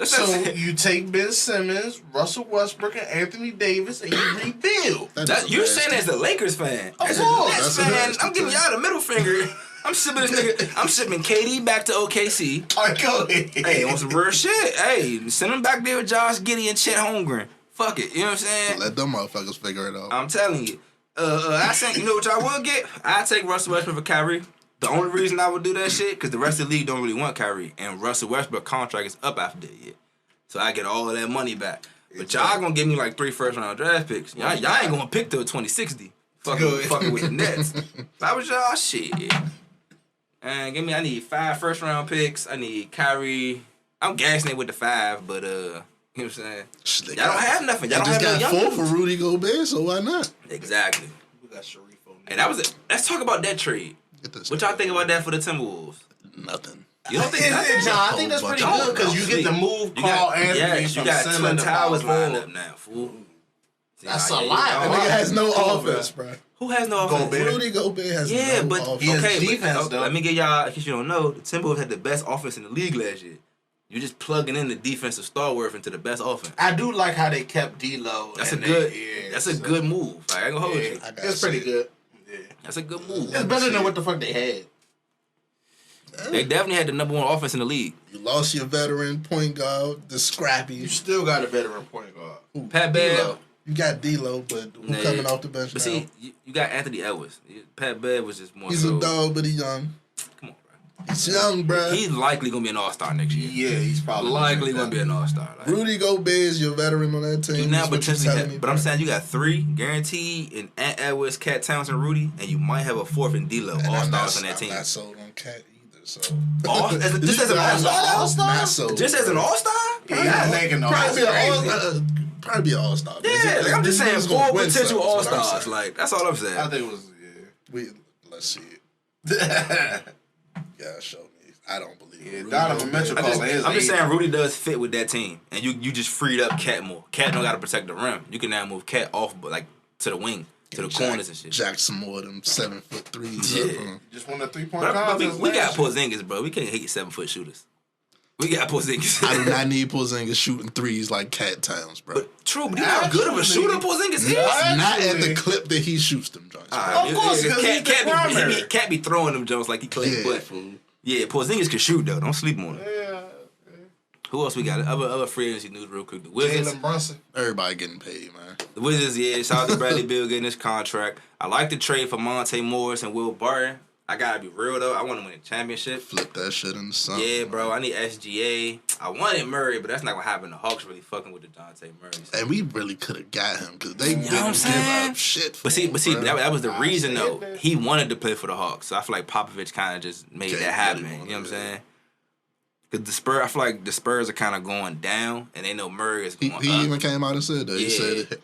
You take Ben Simmons, Russell Westbrook, and Anthony Davis, and you rebuild. You're saying as a Lakers fan. Of course. Nets fan, I'm giving y'all the middle finger. I'm shipping this nigga. I'm shipping KD back to OKC. All right, go ahead. Hey, on some real shit. Hey, send him back there with Josh Giddey and Chet Holmgren. Fuck it. You know what I'm saying? Let them motherfuckers figure it out. I'm telling you. I think, you know what y'all will get? I take Russell Westbrook for Kyrie. The only reason I would do that shit, because the rest of the league don't really want Kyrie. And Russell Westbrook contract is up after that year. So I get all of that money back. But y'all gonna give me like 3 first-round draft picks. Y'all ain't gonna pick till 2060. Fucking with the Nets. If I was y'all, shit. And I need 5 first-round picks. I need Kyrie. I'm gassing it with the 5, but you know what I'm saying? Y'all don't have nothing. Y'all don't have no young got 4 for Rudy Gobert, so why not? Exactly. We got Sharif on there. And that was it. Let's talk about that trade. What y'all think about that for the Timberwolves? Nothing. You don't think nothing? I think that's pretty good because you get to move Carl Anthony you from got center Twin to Towers power lined forward. up now, fool. That's a lot. That nigga has no offense, bro. Who has no offense? Rudy Gobert has no offense. He has defense, though. Let me get y'all, in case you don't know, the Timberwolves had the best offense in the league last year. You just plugging in the defensive stalwart into the best offense. I do like how they kept D'Lo. That's a good move. Like, I ain't gonna hold you. It's pretty good. Yeah. That's a good move. It's better than what the fuck they had. They definitely had the number one offense in the league. You lost your veteran point guard, the scrappy. You still got a veteran point guard. Ooh, Pat Bev. You got D'Lo, but who coming off the bench but now? see, you got Anthony Edwards. Pat Bev was just more. He's a dog, but he's young. Come on, bro. He's young, bro. He's likely gonna be an all-star next year. Yeah, he's probably likely gonna be an all-star. Like, Rudy Gobert is your veteran on that team. you now potentially have, but I'm saying you got 3 guaranteed in Ant Edwards, Cat Townsend, Rudy, and you might have a 4th in D'Lo, all-stars on that team. I'm not sold on Cat either. So just as an all-star, not sold. just as an all-star. Probably be an all-star. Yeah, like I'm just saying 4 potential all-stars. Like that's all I'm saying. I think it was Let's see it. Yeah, show me. I don't believe it. Donovan Mitchell I'm just saying Rudy does fit with that team, and you just freed up Cat more. Cat don't got to protect the rim. You can now move Cat off, but like to the wing, to the corners and shit. Jack some more of them 7'3". Yeah. Just won a 3-point But contest. we got Porzingis, bro. We can't hate 7-foot shooters. We got Porzingis. I do not need Porzingis shooting threes like Cat Towns, bro. But true, but you know how good of a shooter Porzingis is? Not at the clip that he shoots them joints. Of course, because he's the primary. Cat be throwing them jokes like he claimed. Yeah, But fool. yeah, Porzingis can shoot though. Don't sleep on him. Yeah. Who else we got? Other free agency news real quick. The Wizards. Jalen Brunson. Everybody getting paid, man. The Wizards, yeah. Shout out to Bradley Beal getting his contract. I like the trade for Monte Morris and Will Barton. I gotta be real though. I want to win a championship. Flip that shit in the sun. Yeah, bro. I need SGA. I wanted Murray, but that's not gonna happen. The Hawks really fucking with the Dejounte Murrays. And we really could have got him because they know what I'm didn't saying? give up shit. But see, bro. that was the reason though. He wanted to play for the Hawks, so I feel like Popovich kind of just made that happen. You know what I'm saying? Because I feel like the Spurs are kind of going down, and they know Murray is going up. He even came out and said that. He said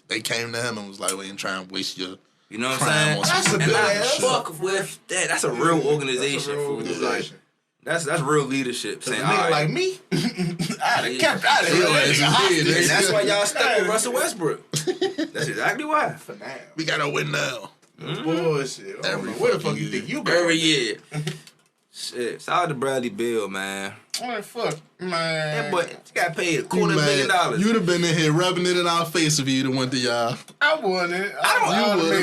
they came to him and was like, "We ain't trying to waste your." You know what I'm saying? That's a good and I ass. fuck with that. That's a real organization. That's real leadership. Saying, A nigga like me, I'd have kept out of here. And that's why y'all stuck with Russell Westbrook. That's exactly why. For now. We gotta win now. Bullshit. Where the fuck you think you going? Every year. Shit. Shout out to Bradley Beal, man. What fuck, man? That boy, he got paid $250,000,000. You'd have been in here rubbing it in our face if you'd have went to y'all. I won it.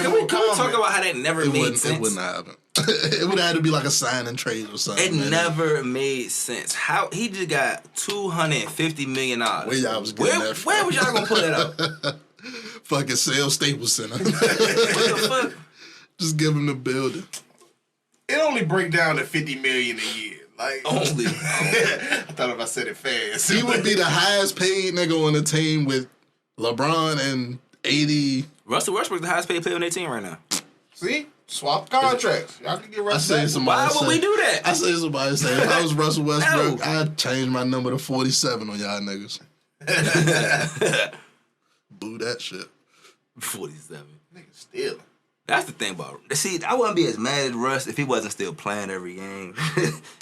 Can we talk about how that never made sense? It wouldn't happen. It would have had to be like a sign and trade or something. It never made sense. How he just got $250 million. Where y'all was getting that from? Where was y'all gonna put it out? Fucking sales Staples Center. What the fuck? Just give him the building. It only break down to $50 million a year. Like Only. I thought if I said it fast, He would be the highest paid nigga on the team with LeBron and AD. Russell Westbrook's the highest paid player on their team right now. See? Swap contracts. Y'all can get Russell. Why would we do that? I say somebody say if I was Russell Westbrook, I'd change my number to 47 on y'all niggas. Boo that shit. 47. Nigga stealing. That's the thing about it. See, I wouldn't be as mad at Russ if he wasn't still playing every game.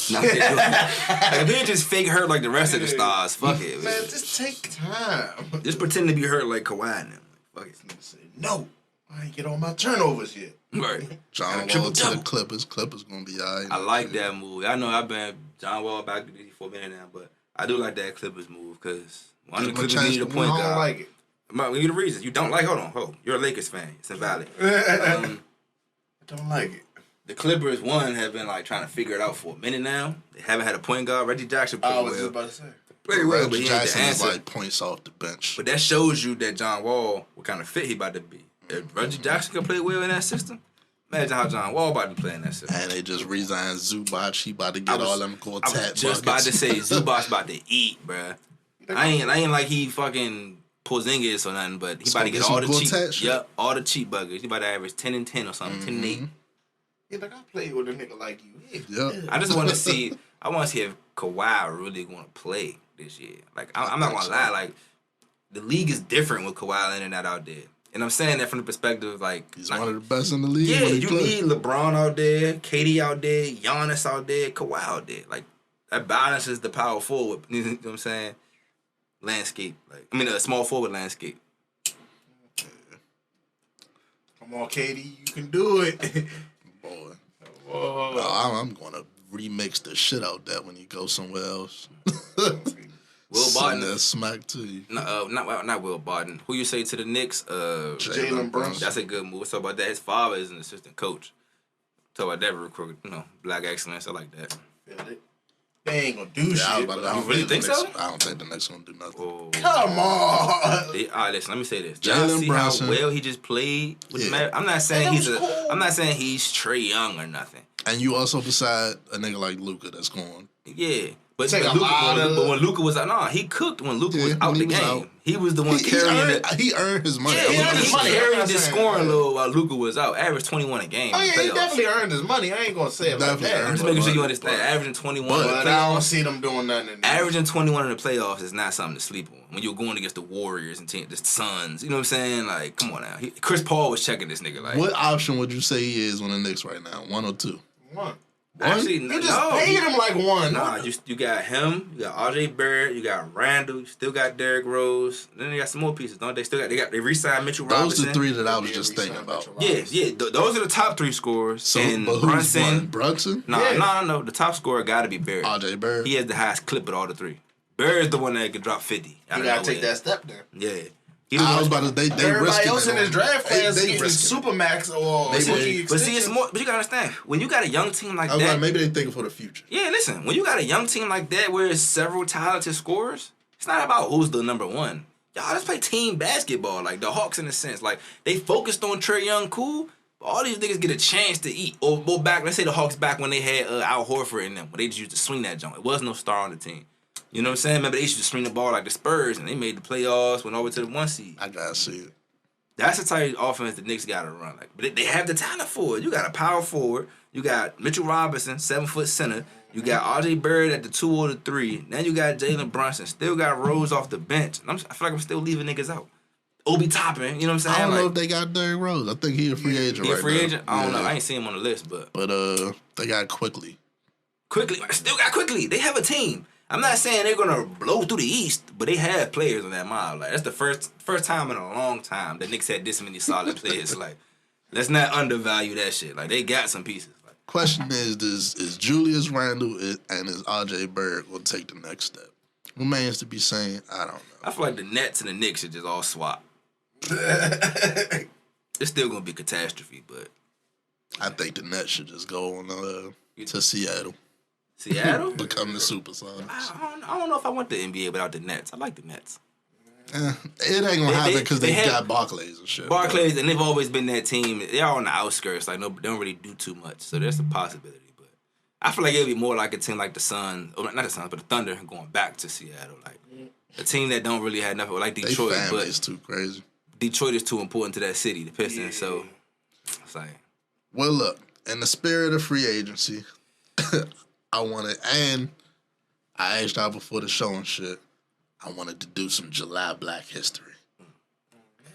Like, if he just fake hurt like the rest of the stars, fuck it. Man, just take time. Just pretend to be hurt like Kawhi and them. Fuck it. Say, no, I ain't get all my turnovers yet. Right. John Wall to the Clippers. Clippers gonna be all right. I like that move. I know I've been John Wall back for a minute now, but I do like that Clippers move because one of the Clippers need a point guard. I don't like it. Give you the reasons. You don't like, hold on. You're a Lakers fan. It's invalid. I don't like it. The Clippers, have been like trying to figure it out for a minute now. They haven't had a point guard. Reggie Jackson played well. I was just about to say. Pretty well, but Reggie he ain't Jackson the is answer. like points off the bench. But that shows you that John Wall, what kind of fit he about to be. If Reggie Jackson can play well in that system, imagine how John Wall about to play in that system. And they just resigned Zubac. He about to get all them quartet I was just about to say, Zubac about to eat, bruh. I ain't like he fucking Porzingis or nothing, but he about to get all the cheap. Yep, all the cheap buggers. He about to average 10 and 10 or something, 10 and 8. Yeah, like I played with a nigga like you. Yep. I just want to see. I want to see if Kawhi really going to play this year. Like I'm not gonna lie. Like the league is different with Kawhi and that out there, and I'm saying that from the perspective of like he's one of the best in the league. Yeah, you need LeBron out there, KD out there, Giannis out there, Kawhi out there. Like that balances the power forward. You know what I'm saying? Landscape. A small forward landscape. Come on, KD, you can do it. Boy. No, I'm going to remix the shit out that when you go somewhere else. Will Send Barton. that smack to you. No, not Will Barton. Who you say to the Knicks? Jalen Brunson. That's a good move. Let's talk about that. His father is an assistant coach. Talk about that real quick. Black excellence. I like that. Feel it. They ain't gonna do shit. You really think so? I don't think the Knicks gonna do nothing. Oh. Come on. All right, listen. Let me say this. Y'all Jalen see Brunson. how well he just played with the Mavericks? I'm not saying I'm not saying he's Trey Young or nothing. And you also beside a nigga like Luka that's going. Yeah. But Take a Luka, lot of- when Luka was out, he cooked when Luka was Yeah, out when the he was game. out. He was the one carrying it. He earned his money. Yeah, he earned his money. carried I'm the not saying scoring that. load while Luka was out. Averaged 21 a game. Oh in yeah, the he playoffs. definitely earned his money. I ain't gonna say it like Definitely that. earned I'm just his making sure you money, understand. but- Averaging 21 in the But I don't playoffs. see them doing nothing. In Averaging 21 in the playoffs is not something to sleep on. When you're going against the Warriors and the Suns, you know what I'm saying? Like, come on now. Chris Paul was checking this nigga. Like, What option would you say he is on the Knicks right now? 1 or 2? One. actually, You just paid him like one. Nah, you got him, you got RJ Barrett, you got Randall, you still got Derrick Rose. Then they got some more pieces, don't they? They re-signed Mitchell Those Robinson. the 3 that I was just thinking about. Yeah, those are the top 3 scorers. So, and but who's Brunson. one? Brunson? No. The top scorer got to be Barrett. RJ Barrett. He has the highest clip of all the 3. Barrett's the one that could drop 50. You gotta take that step there. Yeah. I was about to. They Everybody risking else it in his on- draft class they getting risking it. Supermax or But rookie see, it's more. But you gotta understand when you got a young team like I was that. like, maybe they thinking for the future. Yeah, listen. When you got a young team like that, where it's several talented scorers, it's not about who's the number one. Y'all just play team basketball, like the Hawks in a sense. Like they focused on Trae Young, cool. But all these niggas get a chance to eat. Or go back. Let's say the Hawks back when they had Al Horford in them, when they just used to swing that joint. It was no star on the team. You know what I'm saying? Remember they used to swing the ball like the Spurs, and they made the playoffs, went over to the 1 seed. I gotta see it. That's the type of offense the Knicks got to run. Like, but they have the talent for it. You got a power forward. You got Mitchell Robinson, 7-foot center. You got RJ Barrett at the 2 or the 3. Then you got Jalen Brunson. Still got Rose off the bench. I feel like I'm still leaving niggas out. Obi Toppin, you know what I'm saying? I don't know Like, if they got Derrick Rose. I think he a free agent he right a free now. agent? I don't know. Yeah. I ain't seen him on the list, but they got Quickly. Still got Quickly. They have a team. I'm not saying they're gonna blow through the East, but they have players on that mob. Like that's the first time in a long time the Knicks had this many solid players. Like, let's not undervalue that shit. Like they got some pieces. Like, Question is Julius Randle and is RJ Barrett will take the next step? Remains to be seen. I don't know. I feel like the Nets and the Knicks should just all swap. It's still gonna be a catastrophe, but I think the Nets should just go on to Seattle. Seattle? Become the Supersonics. I don't know if I want the NBA without the Nets. I like the Nets. It ain't gonna happen because they have got Barclays and shit. Barclays, and they've always been that team. They're on the outskirts. Like, no, they don't really do too much. So there's a possibility. But I feel like it'd be more like a team like the Suns, or not the Suns, but the Thunder going back to Seattle. Like a team that don't really have nothing like Detroit. They family but is too crazy. Detroit is too important to that city, the Pistons. Yeah. So it's like, well, look, in the spirit of free agency, I wanted, and I asked out before the show and shit, I wanted to do some July Black history.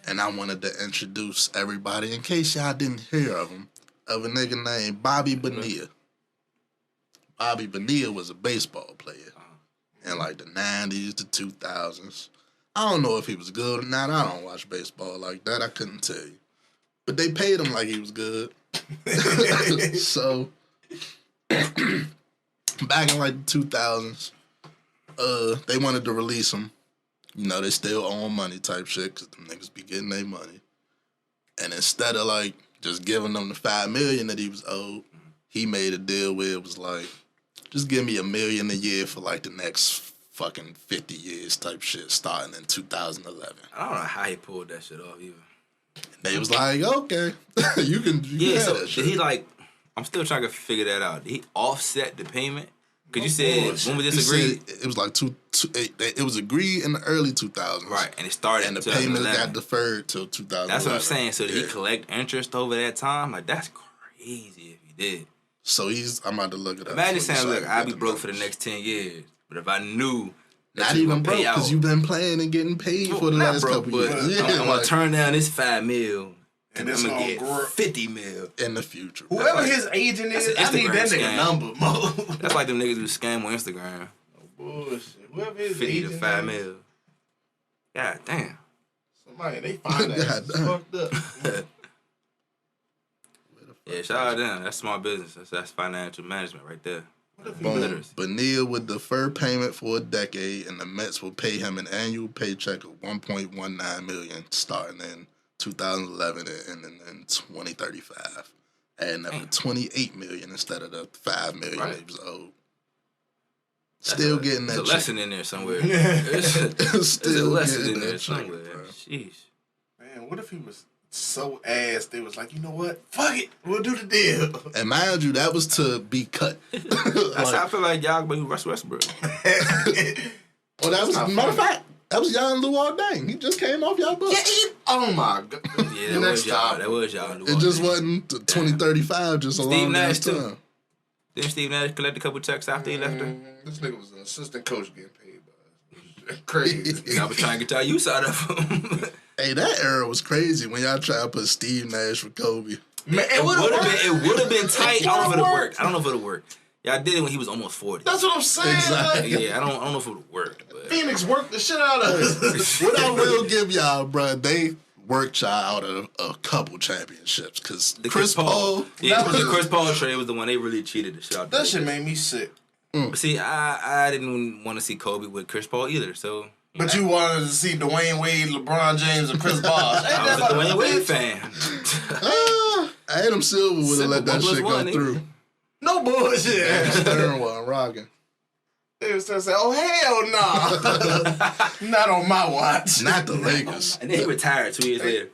And I wanted to introduce everybody, in case y'all didn't hear of him, of a nigga named Bobby Bonilla. Bobby Bonilla was a baseball player in like the 90s, the 2000s. I don't know if he was good or not. I don't watch baseball like that. I couldn't tell you. But they paid him like he was good. So, back in like the 2000s, they wanted to release him. You know, they still own money type shit because them niggas be getting their money. And instead of like just giving them the $5 million that he was owed, he made a deal where it was like, just give me $1 million a year for like the next fucking 50 years type shit starting in 2011. I don't know how he pulled that shit off either. And they was like, okay, you can have so that shit. did he like, I'm still trying to figure that out. Did he offset the payment? Because you said, when we disagreed? It was like it was agreed in the early 2000s. Right, and it started and in the payments 2011. got deferred till 2011. That's what I'm saying. So did he collect interest over that time? Like, that's crazy if he did. So I'm about to look it up. Imagine saying, look, I'll be broke for the next 10 years. But if I knew that not you even gonna pay broke, because out, you've been playing and getting paid for the not last broke, couple but years. Yeah, I'm gonna turn down this $5 million. And I'm it's gonna gonna get grow. $50 million in the future. Whoever like- his agent is, that's I an need that Instagram nigga scam. number, Mo. That's like them niggas who scam on Instagram. Bullshit. Whoever his 50 to agent 5 is, million. God damn. somebody, they find that God shit damn. fucked up. Yeah, shout out to them. That's smart business. That's financial management right there. Boom. Bonilla would defer payment for a decade, and the Mets will pay him an annual paycheck of $1.19 million starting in 2011 and in 2035, adding up to $28 million instead of the $5 million he was owed. Still getting that. There's a lesson in there somewhere. There's a lesson in there somewhere. Jeez. Man, what if he was so ass they was like, you know what? Fuck it. We'll do the deal. And mind you, that was to be cut. That's how I feel like y'all been Russ Westbrook. Well, that was, matter of fact, that was Jan Luol Deng. He just came off y'all books. Yeah, oh my God. Yeah, that was y'all. It just wasn't 2035, just a long ass time. Didn't Steve Nash collect a couple checks after he left her? This nigga was an assistant coach getting paid by us. Crazy. I was trying to get y'all use out of him. Hey, that era was crazy when y'all tried to put Steve Nash for Kobe. Man, it would have been tight. I don't know if it worked. I don't know if it would work. Y'all did it when he was almost 40. That's what I'm saying. Exactly. Like, yeah, I don't know if it would work. But. Phoenix worked the shit out of us. What I will give y'all, bro, they worked y'all out of a couple championships because Chris Paul. Yeah, the Chris Paul trade was the one they really cheated the shit out. That shit made me sick. But see, I didn't want to see Kobe with Chris Paul either. So. But you wanted to see Dwayne Wade, LeBron James, and Chris Bosh. I was a Dwayne Wade fan. Adam Silver would have let that shit go through. No bullshit. Stern wasn't rocking. They was just saying, "Oh hell no, not on my watch." Not the Lakers. And then he retired 2 years later.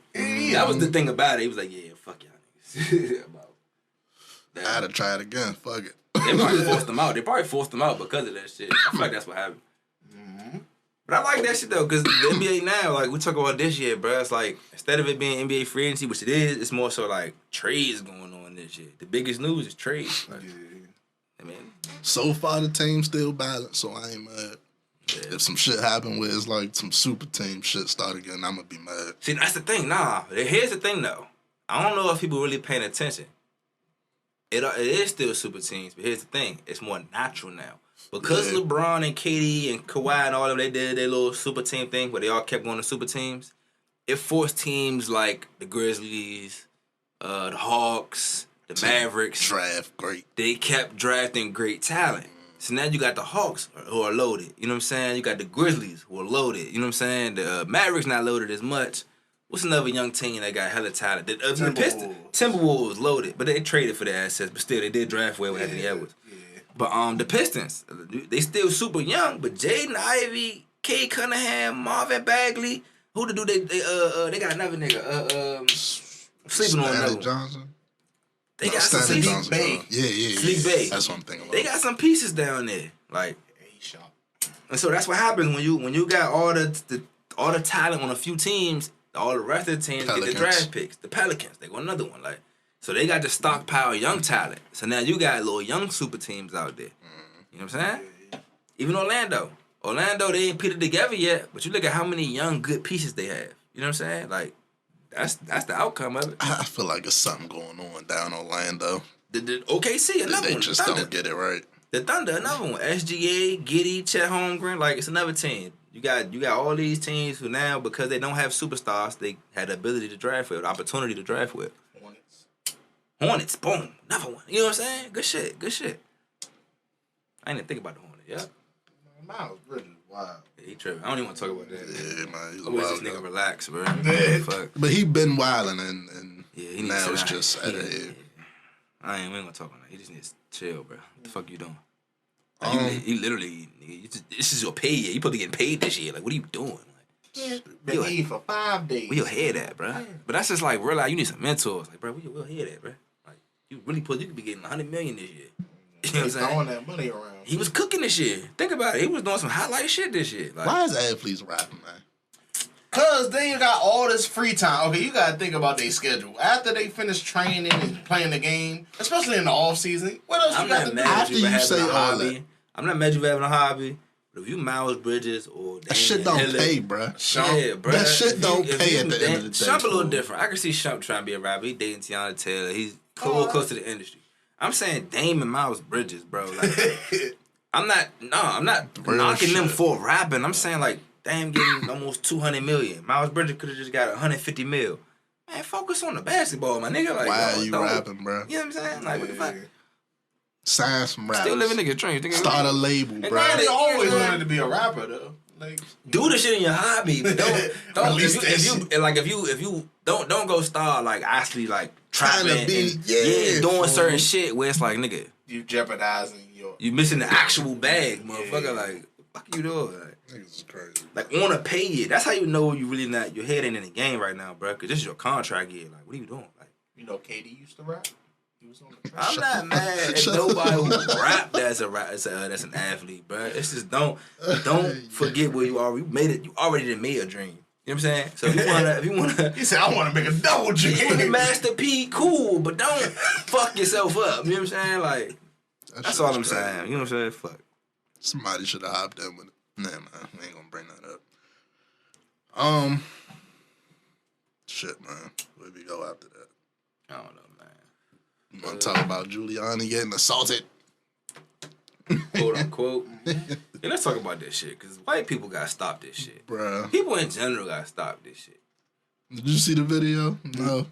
That was the thing about it. He was like, "Yeah, fuck y'all niggas." I'd have tried again. Fuck it. They probably forced him out. They probably forced him out because of that shit. I feel like that's what happened. But I like that shit though, because the NBA now, like we talk about this year, bro. It's like instead of it being NBA free agency, which it is, it's more so like trades going on this year. The biggest news is trades. Like, I mean, so far the team's still balanced, so I ain't mad. Yeah. If some shit happen where it's like some super team shit start again, I'm gonna be mad. See, that's the thing. Nah, here's the thing though. I don't know if people really paying attention. It is still super teams, but here's the thing. It's more natural now. Because LeBron and KD and Kawhi and all of them, they did their little super team thing where they all kept going to super teams. It forced teams like the Grizzlies, the Hawks, the Mavericks. Draft great. They kept drafting great talent. So now you got the Hawks who are loaded. You know what I'm saying? You got the Grizzlies who are loaded. You know what I'm saying? The Mavericks not loaded as much. What's another young team that got hella talent? The Pistons. Timberwolves was loaded, but they traded for their assets. But still, they did draft well with Anthony Edwards. But the Pistons, they still super young. But Jaden Ivey, Cade Cunningham, Marvin Bagley, who the dude they got another nigga. Sleeping on another Johnson. They got some Sleep Bay. Yeah. Sleep Bay. That's what I'm thinking about. They got some pieces down there, like. And so that's what happens when you got all the talent on a few teams. All the rest of the teams get the draft picks. The Pelicans, they got another one, like. So they got to stockpile young talent. So now you got little young super teams out there. You know what I'm saying? Even Orlando, they ain't put it together yet. But you look at how many young good pieces they have. You know what I'm saying? Like that's the outcome of it. I feel like there's something going on down Orlando. The OKC, another one. They just don't get it right. The Thunder, another one. SGA, Giddey, Chet Holmgren, like it's another team. You got all these teams who now, because they don't have superstars, they had the ability to draft with, the opportunity to draft with. Hornets, boom, another one. You know what I'm saying? Good shit. I didn't even think about the Hornets, yeah. Miles Bridges, wow. Yeah, he tripping. I don't even want to talk about that. Yeah, man. He's a wild this nigga relax, bro. Fuck. But he been wilding and he now it's just out of here. We ain't gonna talk about that. He just needs to chill, bro. What the fuck you doing? You literally, this is your pay year. You supposed to be getting paid this year. Like, what are you doing? Been eating for 5 days. Where your head at, bro? But that's just like, realize you need some mentors. Like, bro, where your head at, bro? Like, you could be getting $100 million this year. You know what I'm saying? Throwing that money around. He was cooking this year. Think about it. He was doing some highlight shit this year. Like, why is athletes rapping, man? Cause they got all this free time. Okay, you gotta think about their schedule. After they finish training and playing the game, especially in the off season, what else you got to do? After you say all that, I'm not mad you having a hobby. But if you Miles Bridges or that shit don't pay, bro. Yeah, bro. That shit don't pay at the end of the day. Shump a little different. I can see Shump trying to be a rapper. He dating Tiana Taylor. He's a little close to the industry. I'm saying Dame and Miles Bridges, bro. Like, I'm not knocking them for rapping. I'm saying like Dame getting almost $200 million. Miles Bridges could have just got $150 million. Man, focus on the basketball, my nigga. Like, why are you rapping, bro? You know what I'm saying? Like, what the fuck? sign some rappers. Still living nigga dream. Start a label, And bro. they always wanted to be a rapper though. Like, do the shit in your hobby, but don't if you don't go start like actually like trapping and doing certain shit where it's like nigga you jeopardizing you missing the actual bag, motherfucker. Like fuck you doing? Like, niggas is crazy. Like wanna pay it. That's how you know you really not your head ain't in the game right now, bro. Cause this is your contract year. Like what are you doing? Like KD used to rap. He was on the track. I'm not mad at nobody who rap that's that's an athlete, bro. It's just don't forget where you are. You made it. You already done made a dream. You know what I'm saying? So if you wanna, he said I want to make a double dream. Master P, cool, but don't fuck yourself up. You know what I'm saying? Like that's all I'm saying. You know what I'm saying? Fuck. Somebody should have hopped in with it. Nah, man, we ain't gonna bring that up. Shit, man. Where we go after that? I don't know, man. You want to talk about Giuliani getting assaulted? Quote unquote. Yeah, let's talk about this shit, because white people gotta stop this shit. Bruh. People in general gotta stop this shit. Did you see the video? No.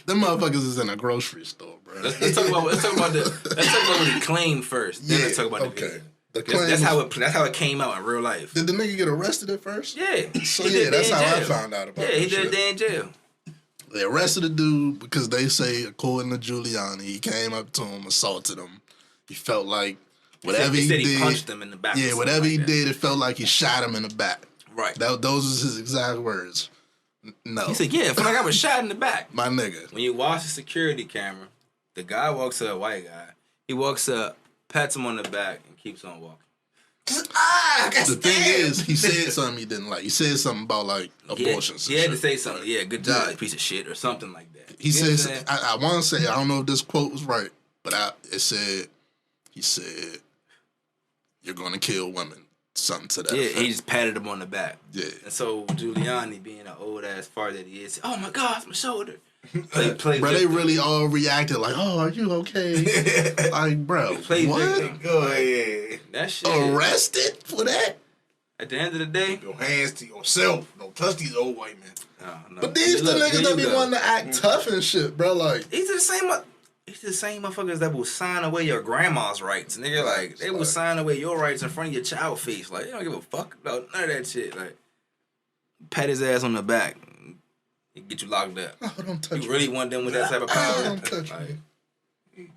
Them motherfuckers is in a grocery store, bro. Let's talk about what he claimed first. Then let's talk about the video. That's how it came out in real life. Did the nigga get arrested at first? Yeah. So yeah, that's how I found out about it. Yeah, he did a day in jail. They arrested the dude because they say, according to Giuliani, he came up to him, assaulted him. He felt like whatever he did, he punched him in the back. Yeah, whatever he did, it felt like he shot him in the back. Right. Those was his exact words. No. He said, yeah, I feel like I was shot in the back. My nigga. When you watch the security camera, the guy walks up, a white guy. He walks up, pats him on the back, and keeps on walking. The thing is, he said something he didn't like. He said something about like abortions. He had to say something. Yeah, good job, you piece of shit, or something like that. He says, I want to say, I don't know if this quote was right, but he said, "You're gonna kill women." Something to that. Yeah, effect. he just patted him on the back. Yeah. And so Giuliani, being an old ass fart that he is, oh my God, it's my shoulder. Play bro, they really all reacted like, "Oh, are you okay?" Like, bro, what? Go ahead. That shit. Arrested for that? At the end of the day, keep your hands to yourself. Don't touch these old white men. No. But these the niggas that be wanting to act tough and shit, bro. Like, these are the same motherfuckers that will sign away your grandma's rights, nigga. Like, they will sign away your rights in front of your child face. Like, they don't give a fuck about none of that shit. Like, pat his ass on the back. It get you locked up. Oh, don't touch me. You really want them with that type of power? Don't touch me.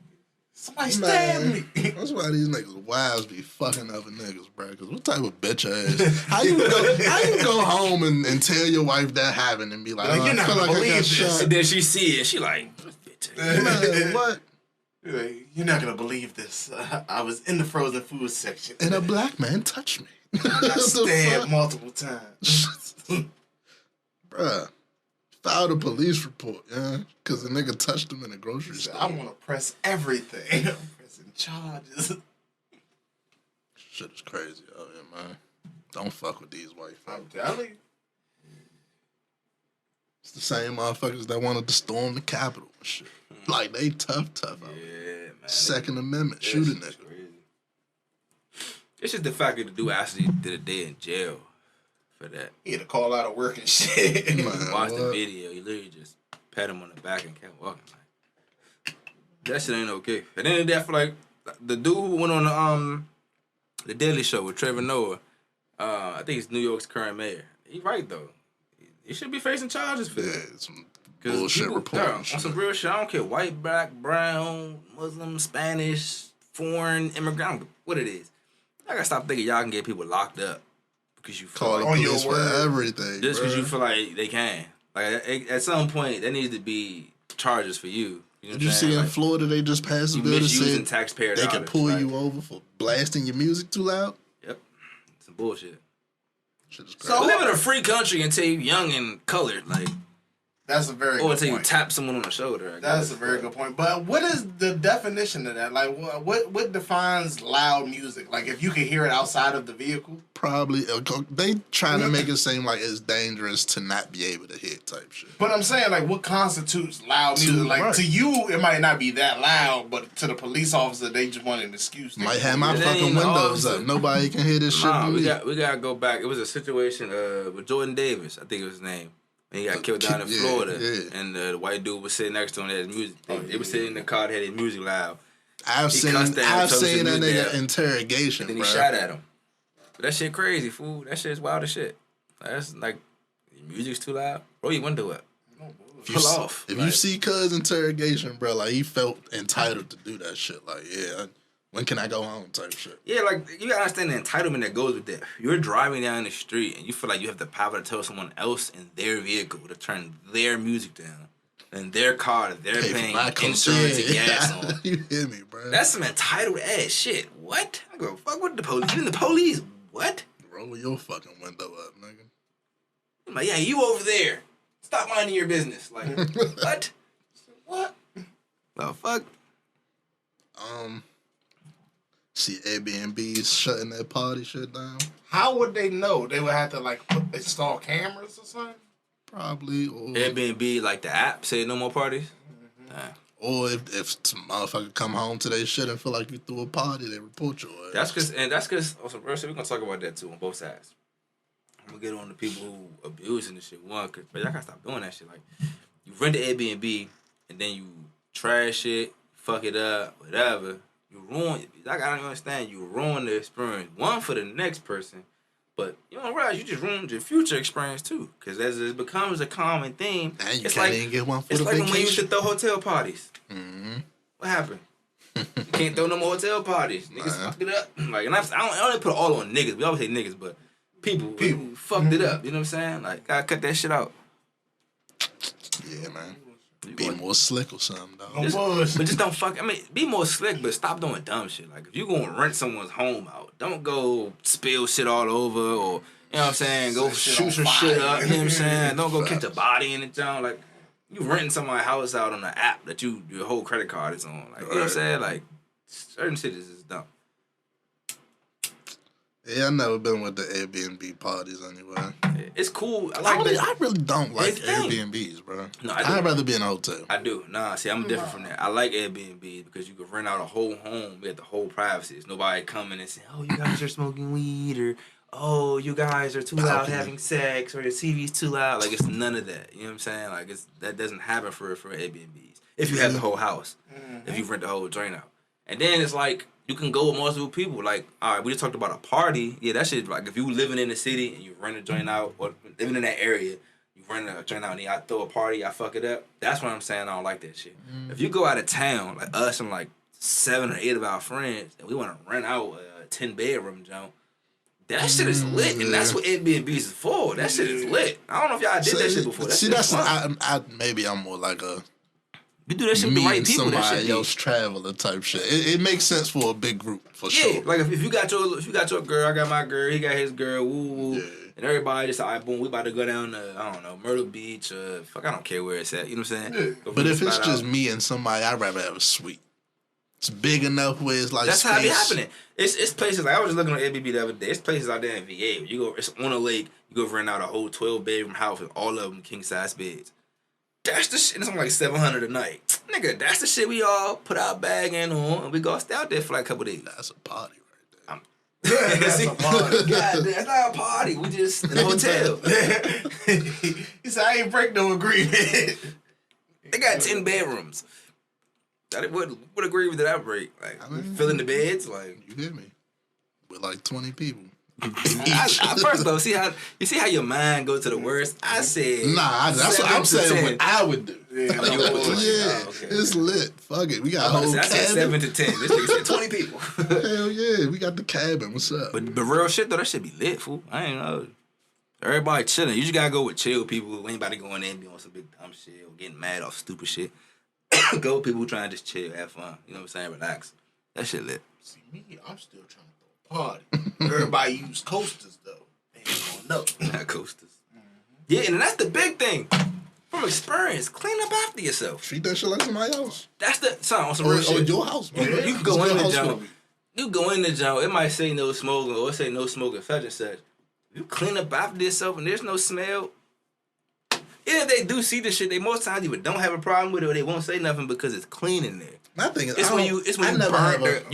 Somebody stab me. That's why these niggas' wives be fucking other niggas, bro. Because what type of bitch ass? How you go home and tell your wife that happened and be like, you're not gonna believe this. And then she see it, she like, what? You're not gonna believe this. I was in the frozen food section, and a black man touched me. I got stabbed multiple times. Bruh, filed a police report, yeah, because the nigga touched him in a grocery store. I want to press everything. I'm pressing charges. Shit is crazy out here, man. Don't fuck with these white folks. I'm telling you. It's the same motherfuckers that wanted to storm the Capitol and shit. Like, they tough out here. Man. Second Amendment, shoot a nigga. It's just the fact that the dude actually did a day in jail for that. He had to call out of work and shit. Man, watch the video. He literally just pat him on the back and kept walking. Like, that shit ain't okay. And then I feel like the dude who went on the Daily Show with Trevor Noah, I think he's New York's current mayor. He right though. He should be facing charges for that. Yeah, some bullshit reporting. On some real shit. I don't care. White, black, brown, Muslim, Spanish, foreign, immigrant, what it is. I gotta stop thinking y'all can get people locked up because you call the police for everything. Just because you feel like they can. Like at some point, there needs to be charges for you. You know Did you see in Florida they just passed a bill that said taxpayer they can pull you over for blasting your music too loud? Yep, some bullshit. Shit is crazy. So we live in a free country until you're young and colored, like. That's a very good point. Or until you tap someone on the shoulder. That's a very good point. But what is the definition of that? Like, what defines loud music? Like, if you can hear it outside of the vehicle? Probably. They trying to make it seem like it's dangerous to not be able to hear type shit. But I'm saying, like, what constitutes loud music? Like, to you, it might not be that loud, but to the police officer, they just want an excuse. Might have my fucking windows up. Nobody can hear this shit. We gotta go back. It was a situation with Jordan Davis, I think it was his name. And he got killed down in Florida. Yeah. And the white dude was sitting next to him. They was sitting in the car, they had his music loud. I've seen cussed at him, that told him to nigga mute that. interrogation, And then bro. he shot at him. But that shit crazy, fool. That shit's wild as shit. That's like, your music's too loud. Roll your window up. Pull off. If you see Cuz interrogation, bro, like he felt entitled to do that shit. Like, yeah, when can I go home type shit. Yeah, like, you gotta understand the entitlement that goes with that. You're driving down the street and you feel like you have the power to tell someone else in their vehicle to turn their music down. And their car that they're paying insurance and gas on. You hear me, bro? That's some entitled ass shit. What? I go, fuck with the police. Even the police. What? Roll your fucking window up, nigga. I'm like, yeah, you over there. Stop minding your business. Like, what? What? The fuck? See Airbnb's shutting that party shit down. How would they know? They would have to like install cameras or something. Probably, or Airbnb, like the app, say no more parties. or if some motherfucker come home to their shit and feel like you threw a party, they report your ass. That's cause also, real shit, we're gonna talk about that too on both sides. I'm gonna get on the people who abusing this shit. One, cause y'all gotta stop doing that shit. Like, you rent the Airbnb and then you trash it, fuck it up, whatever. You ruin. I gotta understand. You ruin the experience. One for the next person. But you don't realize you just ruined your future experience too. Because as it becomes a common theme, And you it's can't like, even get one for it's the like vacation. when we used to throw hotel parties. Mm-hmm. What happened? You can't throw no more hotel parties. Niggas fucked it up. Like, and I don't put it all on niggas. We always say niggas, but people who fucked it up. You know what I'm saying? Like, gotta cut that shit out. Yeah, man. Be more slick or something, dog. But just don't fuck. I mean, be more slick, but stop doing dumb shit. Like, if you gonna rent someone's home out, don't go spill shit all over or, you know what I'm saying, go shoot some shit up. You know what I'm saying? Don't go catch a body in it, John. Like, you renting somebody's house out on an app that your whole credit card is on. Like, you know what I'm saying? Like, certain shit is just dumb. Yeah, I never been with the Airbnb parties anyway. It's cool. I really don't like It's thing. Airbnbs, bro. No, I do. I'd rather be in a hotel. I do. Nah, see, I'm different from that. I like Airbnb because you can rent out a whole home with the whole privacy. There's nobody coming and saying, oh, you guys are smoking weed, or, oh, you guys are too loud having sex, or the TV's too loud. Like, it's none of that. You know what I'm saying? Like, that doesn't happen for Airbnbs. If you have the whole house. If you rent the whole joint out. And then it's like, you can go with multiple people. Like, all right, we just talked about a party. Yeah, that shit, like, if you living in the city and you rent a joint out, or living in that area, you rent a joint out and I throw a party, I fuck it up. That's what I'm saying. I don't like that shit. If you go out of town, like us and like 7 or 8 of our friends, and we want to rent out a 10-bedroom joint, that shit is lit, and that's what Airbnb is for. That shit is lit. I don't know if y'all did that shit before. Maybe I'm more like a you do that shit with the right people. Somebody else traveler type shit. It makes sense for a big group for sure. Like if you got your girl, I got my girl, he got his girl, woo woo, and everybody just alright, boom, we about to go down to I don't know Myrtle Beach, fuck, I don't care where it's at. You know what I'm saying? Yeah. But if it's just me and somebody, I'd rather have a suite. It's big enough where it's like that's space. how it be happening. It's places like I was just looking on Airbnb the other day. It's places out there in VA. You go, it's on a lake. You go rent out a whole 12-bedroom house with all of them king size beds. That's the shit. It's only like $700 a night, nigga. That's the shit we all put our bag in on, and we go stay out there for like a couple days. That's a party right there. That's a party. God, that's not a party. We just in a hotel. He said, "I ain't break no agreement." They got 10 bedrooms. What agreement did I break? Like, filling the beds? Like, you hear me? With like 20 people. First though, see how your mind goes to the worst. I said, nah, that's what I'm saying. What I would do. Yeah, okay. It's lit. Fuck it, we got a whole cabin. I said 7 to 10. This nigga said 20 people. Hell yeah, we got the cabin. What's up? But real shit though, that shit be lit, fool. I ain't know. Everybody chilling. You just gotta go with chill people who ain't about to go in there and be on some big dumb shit or getting mad off stupid shit. Go with people who trying to just chill, have fun. You know what I'm saying? Relax. That shit lit. See me, I'm still trying to throw a party. Everybody use coasters though. They ain't gonna know. Not coasters. Yeah, and that's the big thing. From experience, clean up after yourself. Treat that shit like somebody else. That's the son on some real shit. Or your house, bro. You can go in the joint. You go in the joint. It might say no smoking or it say no smoking such and such. You clean up after yourself and there's no smell. If they do see the shit, they most times either don't have a problem with it or they won't say nothing because it's clean in there. My thing is, it's when you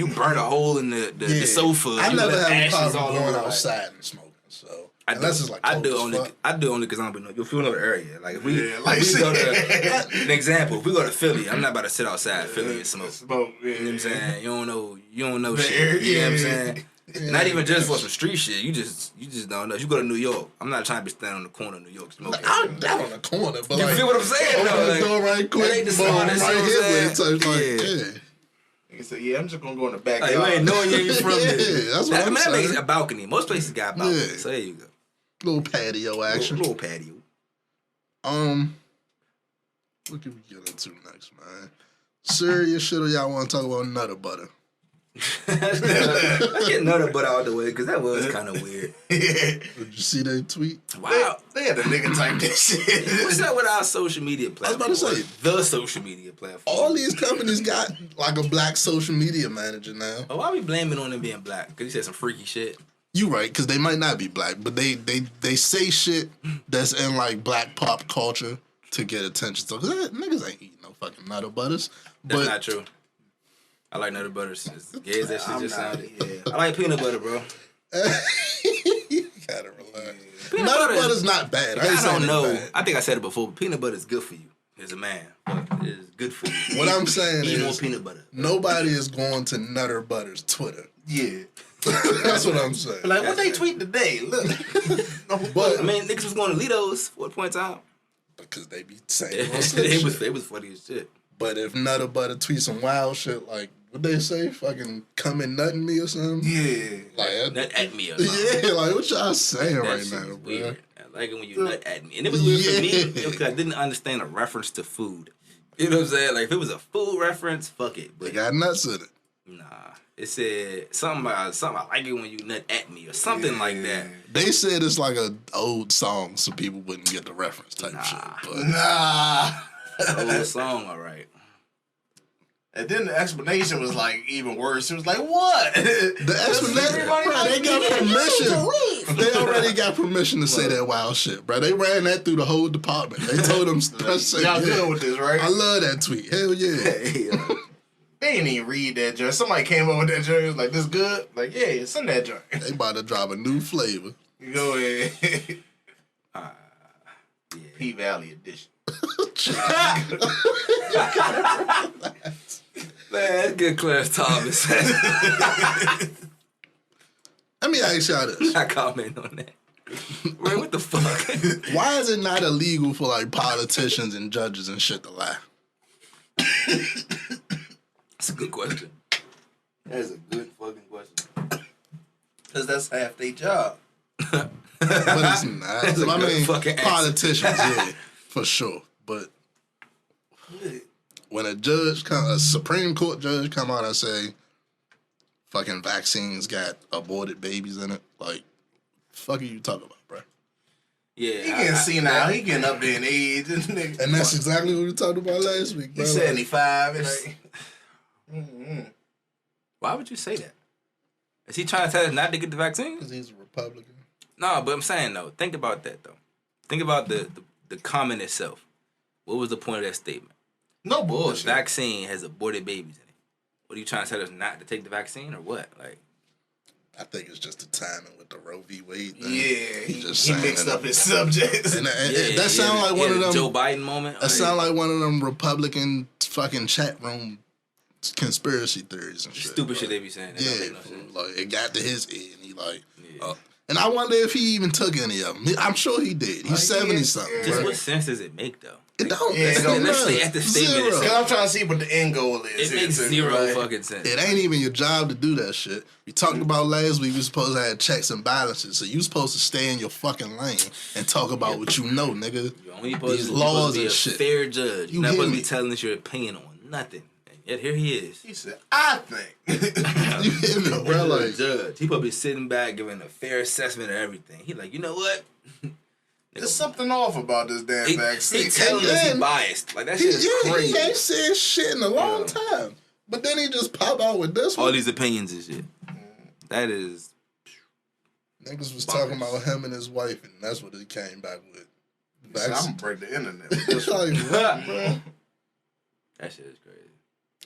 burn a hole in the sofa. I never have a problem going outside and smoking. So Unless it's like I do cold as only fuck. because I don't know. If you know the area, like if we, Yeah, like if we go shit. to an example, if we go to Philly, I'm not about to sit outside Philly and smoke. Smoke, yeah. You know what I'm saying? You don't know The shit. area, You know what I'm yeah. saying? Not even just for some street shit. You just don't know. You go to New York. I'm not trying to be standing on the corner of New York smoking. I'm down on the corner, but You like, feel what I'm saying? open though? the Like, door right quick, it ain't the boom, right smartest, you know here what I'm with it. So it's saying? like, yeah. He said, "Yeah, I'm just gonna go in the back. Like, you ain't knowing you from Yeah, there. that's what I'm that saying. makes a balcony. Most places got balconies. Yeah. So there you go. Little patio action. Little patio. What can we get into next, man? Serious shit, or y'all want to talk about Nutter Butter? Let's get Nutter Butter out the way because that was kind of weird. Did you see that tweet? Wow. They had a nigga type this shit. What's up with our social media I was platform? about to say, The social media platform. all these companies got like a black social media manager now. Oh, why we blaming on them being black? Because he said some freaky shit. You right, because they might not be black, but they say shit that's in like black pop culture to get attention. So, cause niggas ain't eating no fucking Nutter Butters. That's But not true. I like Nutter Butters. As gay as that shit just sounded. Yeah. I like peanut butter, bro. you gotta relax. Peanut Nutter butter is- Butter's not bad. I, ain't I saying don't it's know. bad. I think I said it before, but peanut butter is good for you as a man. But it is good for you. What I'm saying Eat more is peanut butter. nobody is going to Nutter Butter's Twitter. Yeah. That's what I'm saying. Like, what they tweet today? Look. But I mean, niggas was going to Lido's for a point in time. because they be saying all slick it shit. was funny as shit. But if Nutter Butter tweets some wild shit like what they say, fucking come and nutting me or something. Yeah. Like Nut at me or something. yeah, like what y'all saying That right shit now, was bro? weird. I like it when you nut at me. And it was weird for me Yeah. because I didn't understand a reference to food. You know what I'm saying? Like, if it was a food reference, fuck it. They But got nuts in it. nah. It said something about I like it when you nut at me or something like that. They said it's like a old song, so people wouldn't get the reference type Nah. shit. But Nah. Old song, all right. And then the explanation was like even worse. It was like, what? the explanation, bro, they got permission. They already got permission to say that wild shit, bro. They ran that through the whole department. They told them, Y'all good with this, right? I love that tweet. Hell yeah. They didn't even read that joint. Somebody came up with that joint. Was like, this good? Like, yeah, send that joint. They about to drop a new flavor. You go ahead. Yeah. P Valley edition. Man, that's good Clarence Thomas. Let me ask y'all this. I comment on that. Ray, what the fuck? Why is it not illegal for like politicians and judges and shit to lie? That's a good question. That's a good fucking question. Because that's half their job. But it's not. That's a I good mean, fucking answer. politicians, yeah, for sure. But when a Supreme Court judge come out and say, fucking vaccines got aborted babies in it, like, fuck are you talking about, bro? Yeah. He getting senile. He getting up there in age. And that's exactly what we talked about last week, bro. He's 75. Like, Why would you say that? Is he trying to tell us not to get the vaccine? Because he's a Republican. No, but I'm saying though. Think about that though. Think about the comment itself. What was the point of that statement? no The bullshit. vaccine has aborted babies in it. What are you trying to tell us not to take the vaccine or what? Like, I think it's just the timing with the Roe v. Wade thing. Yeah, He he just mixed saying up his subjects. And that sound like one of them. Joe Biden moment. That sound like one of them Republican fucking chat room conspiracy theories and shit. stupid shit they be saying. That don't Yeah, make no sense. like it got to his ear, and he like, Yeah. and I wonder if he even took any of them. I'm sure he did. He's 70 something. yeah. Just Bro. what sense does it make though? It don't. Yeah, It it don't don't. Let's matter. stay at the statement Zero. itself. Because I'm trying to see what the end goal is. It makes here, too, zero right? fucking sense. It ain't even your job to do that shit. We talked about last week. We supposed to have checks and balances, so you supposed to stay in your fucking lane and talk about what you know, nigga. You're only supposed, These you're laws supposed to be and a shit. fair judge. You You're not hear supposed to me? be telling us your opinion on nothing. And yet here he is. He said, I think. You hear me, bro? He's a Like, judge. He probably sitting back giving a fair assessment of everything. He like, you know what? There's something off about this damn He vaccine. telling us he biased. Like that shit is he crazy. ain't said shit in a long time. But then he just pop out with this All one. these opinions and shit. That is Niggas was talking about him and his wife, and that's what he came back with. He said, I'm going to break the internet. with It's this one. like, what, bro? that shit is crazy.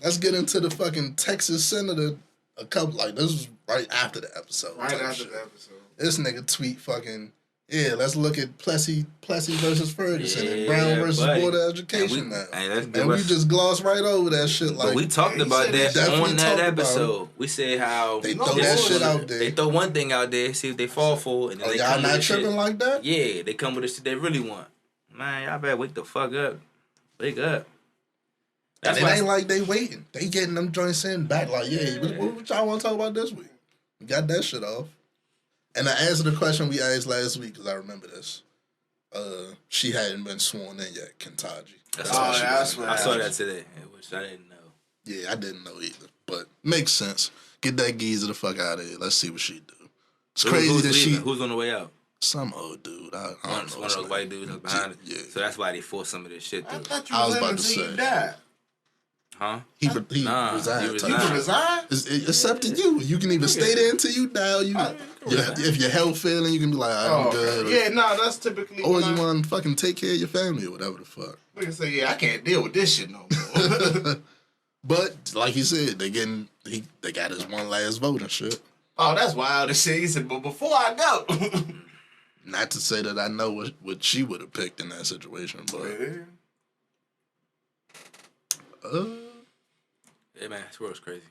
Let's get into the fucking Texas senator. This was right after the episode. Right type after shit. the episode. This nigga tweet fucking Yeah, let's look at Plessy versus Ferguson and Brown versus buddy. Board of Education now. And we just glossed right over that shit. Like, but we talked about that on that episode. We said how they throw that shit out there. They throw one thing out there, see if they fall for it. And then y'all not tripping shit. Like that? Yeah, they come with the shit they really want. Man, y'all better wake the fuck up. Wake up. That's and it ain't like they waiting. They getting them joints in back like, what y'all want to talk about this week? We got that shit off. And I answered the question we asked last week because I remember this. She hadn't been sworn in yet, Kentaji. I saw that today, which I didn't know. Yeah, I didn't know either. But makes sense. Get that geezer the fuck out of here. Let's see what she do. It's crazy that leaving? Who's on the way out? Some old dude. I don't know. One of those white dudes behind it. Yeah. So that's why they forced some of this shit through. I was about to say. Huh? He resigned. He resigned? It's up to you. You can either stay there until you die. If your health failing, you can be like, I'm good. Yeah, that's typically. Or you want to fucking take care of your family or whatever the fuck. We can say, I can't deal with this shit no more. But like he said, they got his one last vote and shit. Oh, that's wild as shit. He said, but before I go. Not to say that I know what she would have picked in that situation, but. Yeah, man, this world's crazy.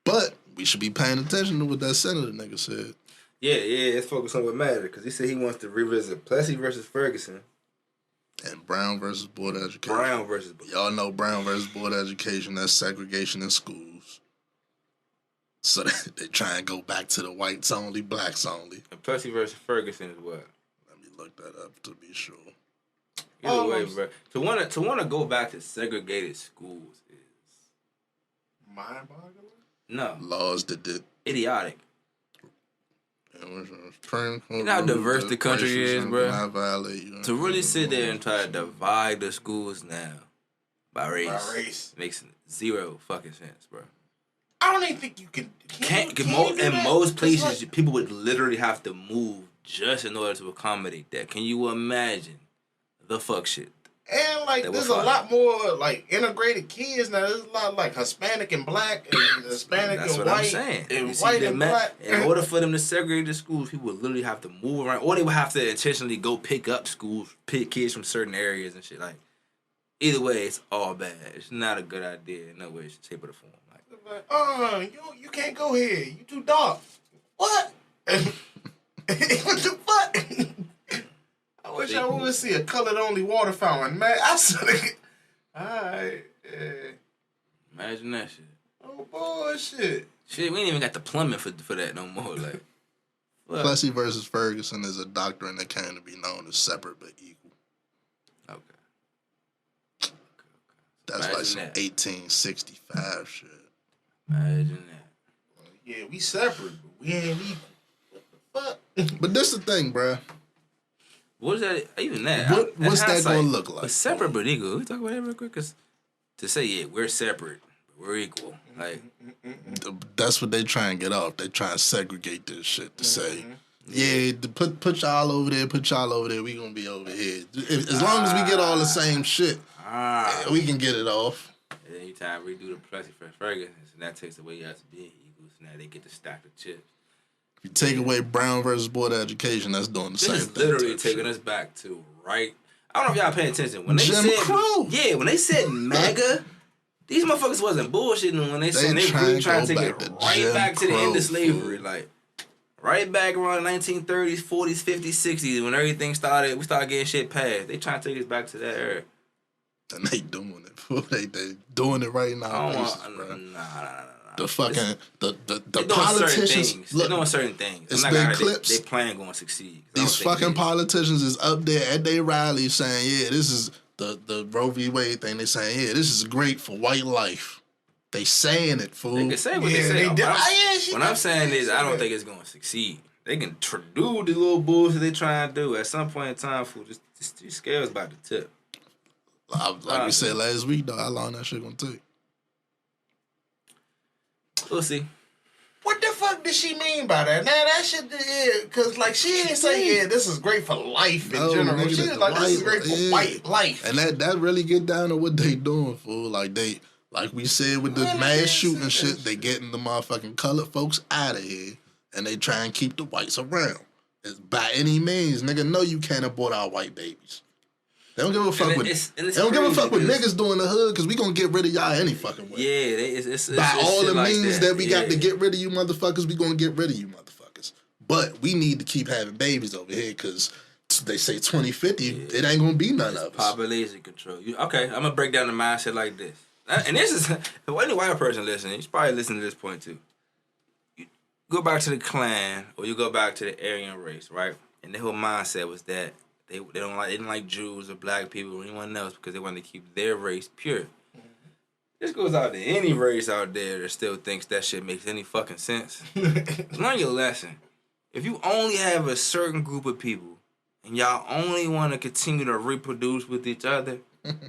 But we should be paying attention to what that senator nigga said. Yeah, let's focus on what matters. Because he said he wants to revisit Plessy versus Ferguson. And Brown versus Board of Education. Y'all know Brown versus Board of Education, that's segregation in schools. So they try and go back to the whites only, blacks only. And Plessy versus Ferguson is what? Let me look that up to be sure. Either way, bro. To want to go back to segregated schools is mind-boggling. No laws that did idiotic. You know how diverse the country is, bro. To really sit there and try to divide the schools now by race makes zero fucking sense, bro. I don't even think you can. In most places, people would literally have to move just in order to accommodate that. Can you imagine the fuck shit? And like, there's a lot more like integrated kids now. There's a lot like Hispanic and black, and Hispanic and white. That's what I'm saying. And white and black. In order for them to segregate the schools, people would literally have to move around, or they would have to intentionally go pick up schools, pick kids from certain areas and shit. Like, either way, it's all bad. It's not a good idea in no way, shape, or form. Like, you can't go here. You too dark. What? What the fuck? I wish I would see a colored only water fountain, man. I said it. Alright. Imagine that shit. Oh bullshit. Shit, we ain't even got the plumbing for that no more. Like, Plessy versus Ferguson is a doctrine that came to be known as separate but equal. Okay. That's imagine like some 1865 shit. Imagine that. Yeah, we separate, but we ain't equal. What the fuck? But this the thing, bruh. What is that? Even that? What's that going to look like? But separate but equal. We talk about that real quick. Cause to say, we're separate, but we're equal. Like, that's what they try and get off. They try and segregate this shit to say, put y'all over there, we going to be over here. As long as we get all the same shit, we can get it off. And then you try to redo the Plessy for Ferguson, and that takes away us being equals. Now they get to stack the chips. If you take away Brown versus Board of Education, that's doing the same thing. This is literally taking us back to right. I don't know if y'all paying attention when they Jim said Crow. Yeah, when they said MAGA, these motherfuckers wasn't bullshitting when they said they really trying to take it right back to the end of slavery, like right back around the 1930s, 40s, 50s, 60s when everything started. We started getting shit passed. They trying to take us back to that era. And they doing it. They doing it right now. Nah. The fucking the politicians. They're doing certain things. It's been clips. They plan going to succeed. These fucking politicians is up there at their rallies saying, this is the Roe v. Wade thing. They saying, this is great for white life. They saying it, fool. They can say what they say. What I'm saying is, I don't think it's going to succeed. They can do the little bullshit they trying to do. At some point in time, fool, just scales about the tip. Like we said last week, though, how long that shit gonna take? We'll see. What the fuck did she mean by that? Now that shit, cause like she didn't say this is great for life in general. Nigga, she was like this is great for white life. And that really get down to what they doing, fool. Like we said with the mass shooting shit, they getting the motherfucking colored folks out of here, and they try and keep the whites around. By any means, nigga, no, you can't abort our white babies. They don't give a fuck they don't give a fuck what niggas do in the hood because we gonna get rid of y'all any fucking way. Yeah, by all the like means that we got to get rid of you motherfuckers, we gonna get rid of you motherfuckers. But we need to keep having babies over here because they say 2050, it ain't gonna be none of us. Population control. Okay, I'm gonna break down the mindset like this. And this is, if any white person listening, you should probably listen to this point too. You go back to the Klan or you go back to the Aryan race, right? And their whole mindset was that they didn't like Jews or black people or anyone else because they wanted to keep their race pure. Mm-hmm. This goes out to any race out there that still thinks that shit makes any fucking sense. Learn your lesson. If you only have a certain group of people and y'all only want to continue to reproduce with each other,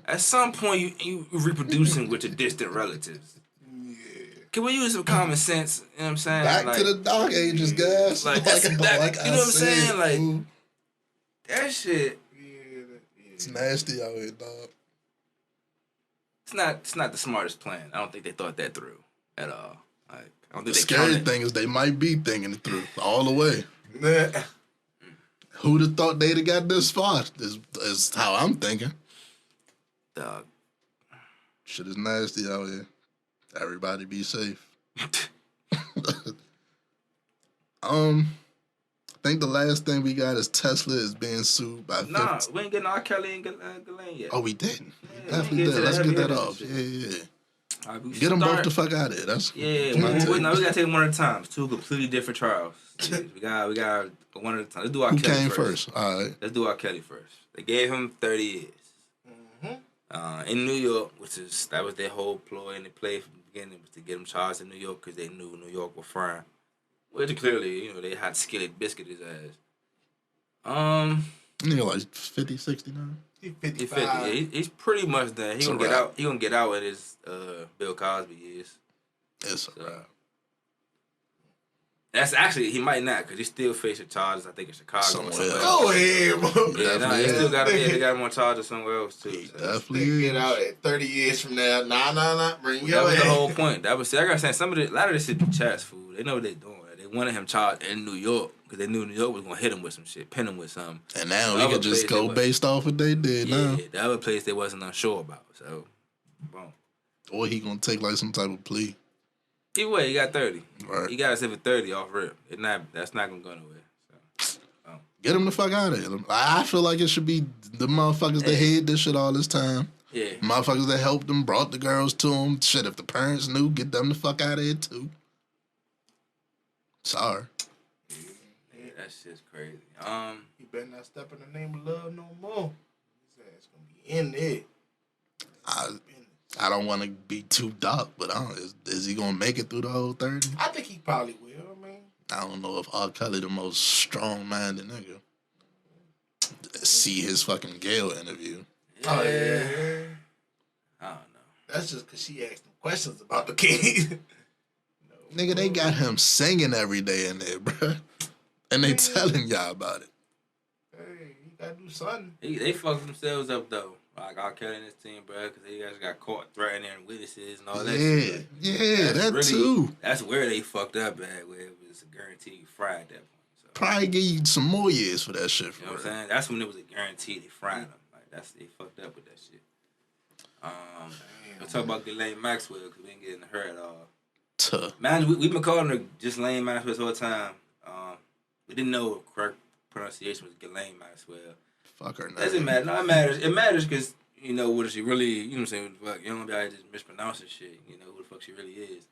at some point you reproducing with your distant relatives. Yeah. Can we use some common sense? You know what I'm saying? Back to the dark ages, guys. Like you know what I'm saying? Like that shit. It's nasty out here, dog. It's not the smartest plan. I don't think they thought that through at all. Like I don't think the scary thing is they might be thinking it through all the way. Who'd have thought they'd have got this far? Is how I'm thinking. Dog. Shit is nasty out here. Everybody be safe. I think the last thing we got is Tesla is being sued by. Nah, we ain't getting R. Kelly and Ghislaine yet. Oh, we didn't. Yeah, definitely did. Let's get that off. Yeah. Right, get them both the fuck out of here. That's we gotta take them one at a time. It's two completely different trials. we got one at a time. Let's do R. Kelly came first. All right. Let's do R. Kelly first. They gave him 30 years. In New York, that was their whole ploy and they played from the beginning was to get him charged in New York because they knew New York was frying. Which clearly, they had skillet biscuit his ass. Like 50, 60 now? He's 55. Yeah, he's pretty much done. He gonna get out. He gonna get out with his Bill Cosby years. It's a wrap. That's actually he might not because he still facing charges. I think in Chicago. Go ahead, bro. Yeah, he still got they got him on charges somewhere else too. He definitely get out at 30 years from now. Nah. Bring your That was the whole point. That was I gotta say a lot of this shit be chats food. They know what they're doing. They wanted him charged in New York because they knew New York was gonna hit him with some shit, pin him with something. And now we can just go based off what they did. Yeah, the other place they wasn't unsure about. So, boom. Or he gonna take like some type of plea. Either way, he got 30. Right. He got us at 30 off rip. That's not gonna go nowhere. So, get him the fuck out of here. I feel like it should be the motherfuckers that hid this shit all this time. Yeah. Motherfuckers that helped them, brought the girls to him. Shit, if the parents knew, get them the fuck out of here too. Sorry. Yeah, that shit's crazy. You better not step in the name of love no more. His ass gonna be in it. I don't want to be too dark, but is he gonna make it through the whole 30? I think he probably will. I don't know if R. Kelly the most strong-minded nigga. See his fucking Gayle interview. Yeah. Oh yeah. I don't know. That's just because she asked him questions about the kid. Nigga, they got him singing every day in there, bruh. And they telling y'all about it. Hey, he gotta do something. They fucked themselves up, though. Like R. Kelly and his team, bruh, because they guys got caught threatening witnesses and all that shit. Yeah, that really, too. That's where they fucked up at, where it was a guaranteed fry at that point. So, probably give you some more years for that shit. You know what I'm saying? That's when it was a guaranteed they fried them. Like, they fucked up with that shit. We'll talk about Ghislaine Maxwell, because we ain't getting her at all. Man, we've been calling her just Ghislaine Maxwell this whole time. We didn't know the correct pronunciation was Ghislaine Maxwell. Fuck her name. Doesn't matter. No, it matters. It matters because, what is she really, you know what I'm saying? Fuck, you don't be out just mispronouncing shit. You know who the fuck she really is.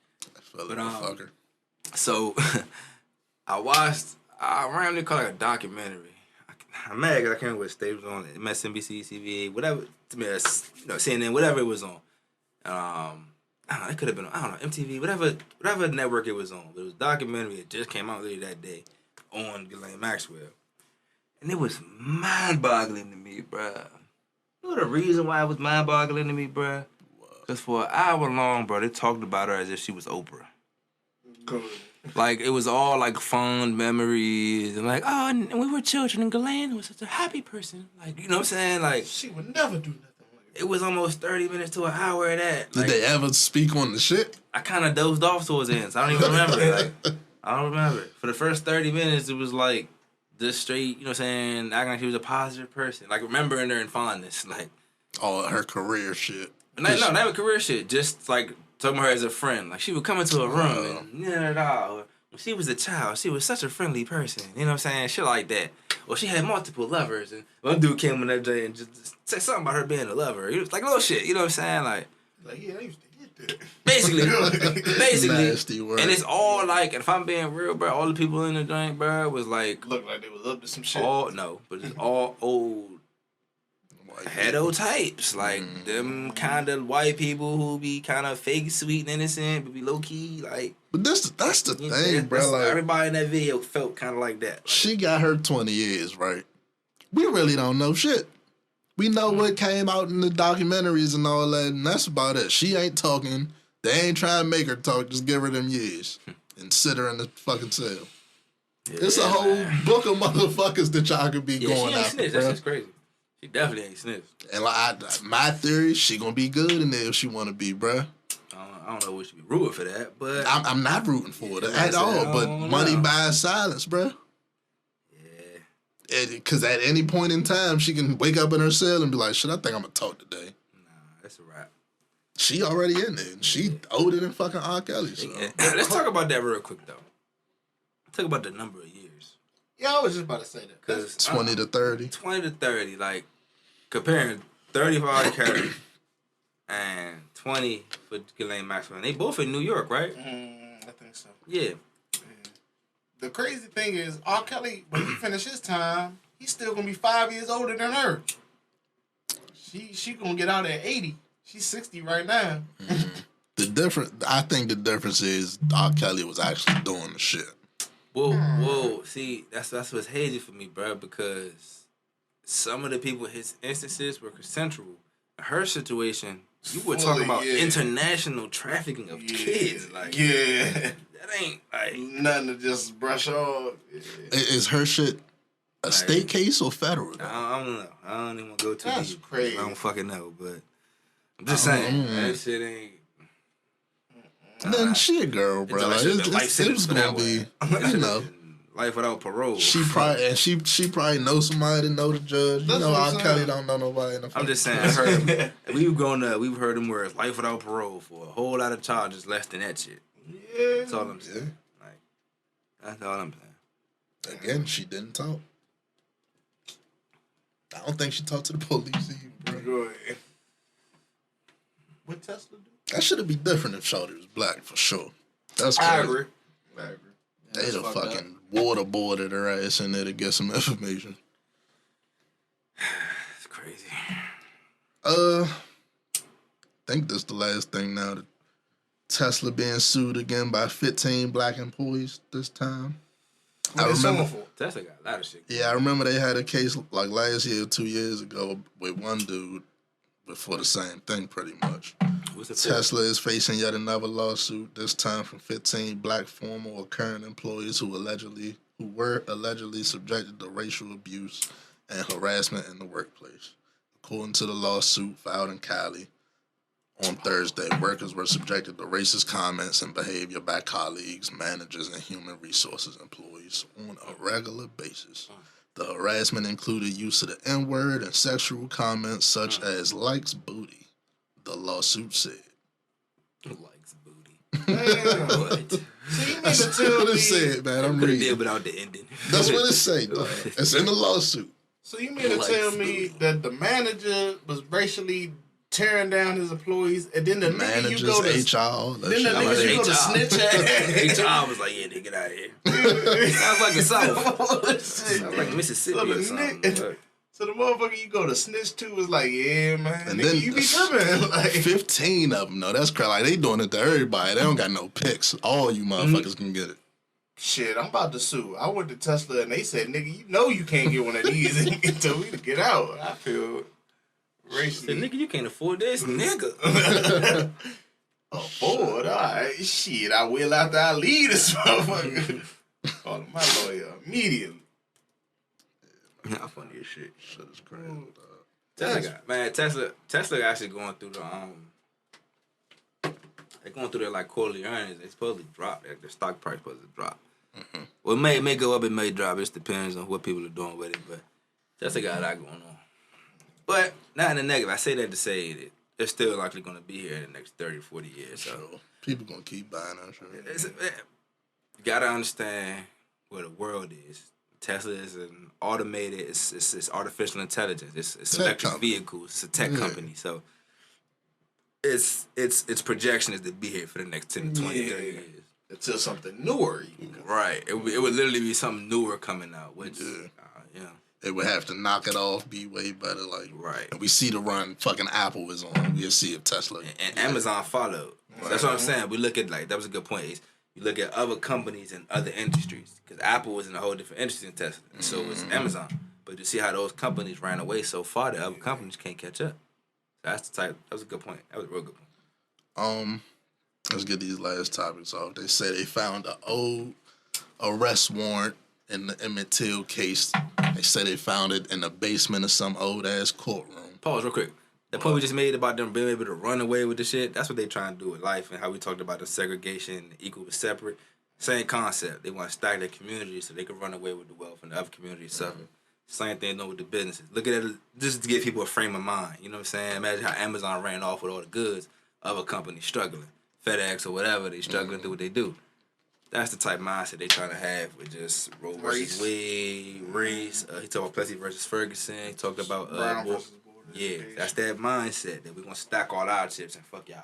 Fuck her. So, I randomly called it a documentary. I'm mad because I can't remember what state it was on. MSNBC, CBA, whatever, CNN, whatever it was on. I don't know, it could have been on, MTV, whatever network it was on. But it was a documentary. It just came out later that day on Ghislaine Maxwell. And it was mind-boggling to me, bruh. You know the reason why it was mind-boggling to me, bruh? Because for an hour long, bro, they talked about her as if she was Oprah. Good. Like, it was all, like, fond memories. And, like, oh, and we were children, and Ghislaine was such a happy person. Like, you know what I'm saying? Like, she would never do nothing like that. It was almost 30 minutes to an hour of that. Did they ever speak on the shit? I kind of dozed off towards the end, so I don't even remember. I don't remember. For the first 30 minutes, it was like just straight, you know what I'm saying, acting like she was a positive person. Like, remembering her in fondness. Like, her career shit. not even career shit. Just, like, talking about her as a friend. Like, she would come into a room and, when she was a child, she was such a friendly person. You know what I'm saying? Shit like that. Or she had multiple lovers. And one dude came in that day and just said something about her being a lover. It was like little shit. You know what I'm saying? Like, yeah, I used to get that. Basically. Nasty word. And it's all like, and if I'm being real, bro, all the people in the joint, bro, was like... Looked like they was up to some shit. But it's all old pedo types. Like, them kind of white people who be kind of fake sweet and innocent, but be low-key, like... But that's the thing, bro. Like, everybody in that video felt kind of like that. She got her 20 years, right? We really don't know shit. We know what came out in the documentaries and all that, and that's about it. She ain't talking. They ain't trying to make her talk. Just give her them years and sit her in the fucking cell. Yeah, it's a whole book of motherfuckers that y'all could be going after. Snitch. That's just crazy. She definitely ain't snitched. And like, my theory, she gonna be good in there if she want to be, bruh. I don't know what should be rooting for that, but I'm not rooting for it at all. But money buys silence, bruh. Yeah. Because at any point in time, she can wake up in her cell and be like, "Shit, I think I'm gonna talk today." Nah, that's a wrap. She already in there. She older than fucking R. Kelly. So. Let's talk about that real quick though. Talk about the number of years. Yeah, I was just about to say that. Cause 20 to 30. 20 to 30, like comparing 30 for R. Kelly and 20 for Ghislaine Maxwell. They both in New York, right? I think so. Yeah. The crazy thing is, R. Kelly, when he finish his time, he's still gonna be 5 years older than her. She gonna get out at 80. She's 60 right now. I think the difference is R. Kelly was actually doing the shit. Whoa, see, that's what's hazy for me, bro, because some of the people, his instances were consensual. In her situation, you were talking about international trafficking of kids. Like, that ain't like nothing to just brush off. Yeah. Is her shit a state case or federal? I don't know. I don't even want to go too That's deep. crazy. I don't fucking know, but I'm just saying that shit ain't. Then she a girl, bro. Like, it was gonna be, you know, life without parole. She probably knows somebody that know the judge. You know, R. Kelly don't know nobody. In the I'm just saying. We've heard them words, life without parole, for a whole lot of charges less than that shit. Yeah, that's all I'm saying. Like, that's all I'm saying. Again, she didn't talk. I don't think she talked to the police either, bro. What Tesla do? That should be different if Shorty was black, for sure. That's crazy. I agree. They'd have fucking waterboarded her ass in there to get some information. It's crazy. I think this is the last thing now. That Tesla being sued again by 15 black employees this time. I remember Tesla got a lot of shit. Yeah, I remember they had a case like last year, 2 years ago, with one dude for the same thing, pretty much. Tesla is facing yet another lawsuit, this time from 15 black former or current employees who were allegedly subjected to racial abuse and harassment in the workplace. According to the lawsuit filed in Cali on Thursday, workers were subjected to racist comments and behavior by colleagues, managers, and human resources employees on a regular basis. The harassment included use of the N-word and sexual comments such as likes booty. The lawsuit said. Likes booty. What? That's what it said, man. I'm reading. Did without the ending. That's what it said. It's in the lawsuit. So you mean to tell me that the manager was racially tearing down his employees, and then the managers, nigga you go to HR, then the nigga you go to snitch at HR was like, yeah, nigga, get out of here. Sounds like the South. Sounds like Mississippi or something. So the motherfucker you go to snitch to was like, yeah, man, and nigga, then you be tripping. Like 15 of them, though. That's crazy. Like, they doing it to everybody. They don't got no picks. All you motherfuckers can get it. Shit, I'm about to sue. I went to Tesla and they said, nigga, you know you can't get one of these until we get out. I feel racially. Nigga, you can't afford this, nigga. Afford? All right. Shit, I will after I leave this motherfucker. Calling my lawyer immediately. How funny as shit. Shit is crazy. Tesla actually going through they're going through their like quarterly earnings. They supposedly dropped. Their stock price supposed to drop. Well, it may go up, it may drop. It just depends on what people are doing with it. But Tesla got a lot going on. But not in the negative. I say that to say that it's still likely going to be here in the next 30, 40 years. So Sure. People going to keep buying that shit. You got to understand where the world is. Tesla is an automated, it's artificial intelligence. It's electric vehicles. It's a tech company. So its projection is to be here for the next 10 to 20, 30 years. Until something newer. Right. It would literally be something newer coming out, which, They would have to knock it off, be way better. Right. And we see the run fucking Apple is on. We'll see if Tesla. And Amazon followed. So that's what I'm saying. We look at, that was a good point. Is you look at other companies in other industries. Because Apple was in a whole different industry than Tesla. And so was Amazon. But you see how those companies ran away so far that other companies can't catch up. That's the type. That was a good point. That was a real good point. Let's get these last topics off. They say they found an old arrest warrant in the Emmett Till case. They say they found it in the basement of some old-ass courtroom. Pause real quick. The point we just made about them being able to run away with the shit, that's what they trying to do with life and how we talked about the segregation, equal but separate. Same concept. They want to stack their community so they can run away with the wealth and the other communities suffer. Same thing with the businesses. Look at it just to give people a frame of mind. You know what I'm saying? Imagine how Amazon ran off with all the goods, other companies struggling. FedEx or whatever, they struggling to do what they do. That's the type of mindset they trying to have with just Roe versus Wade, race. He talked about Plessy versus Ferguson. He talked about Brown versus Board. Yeah, that's that mindset that we're gonna stack all our chips and fuck y'all.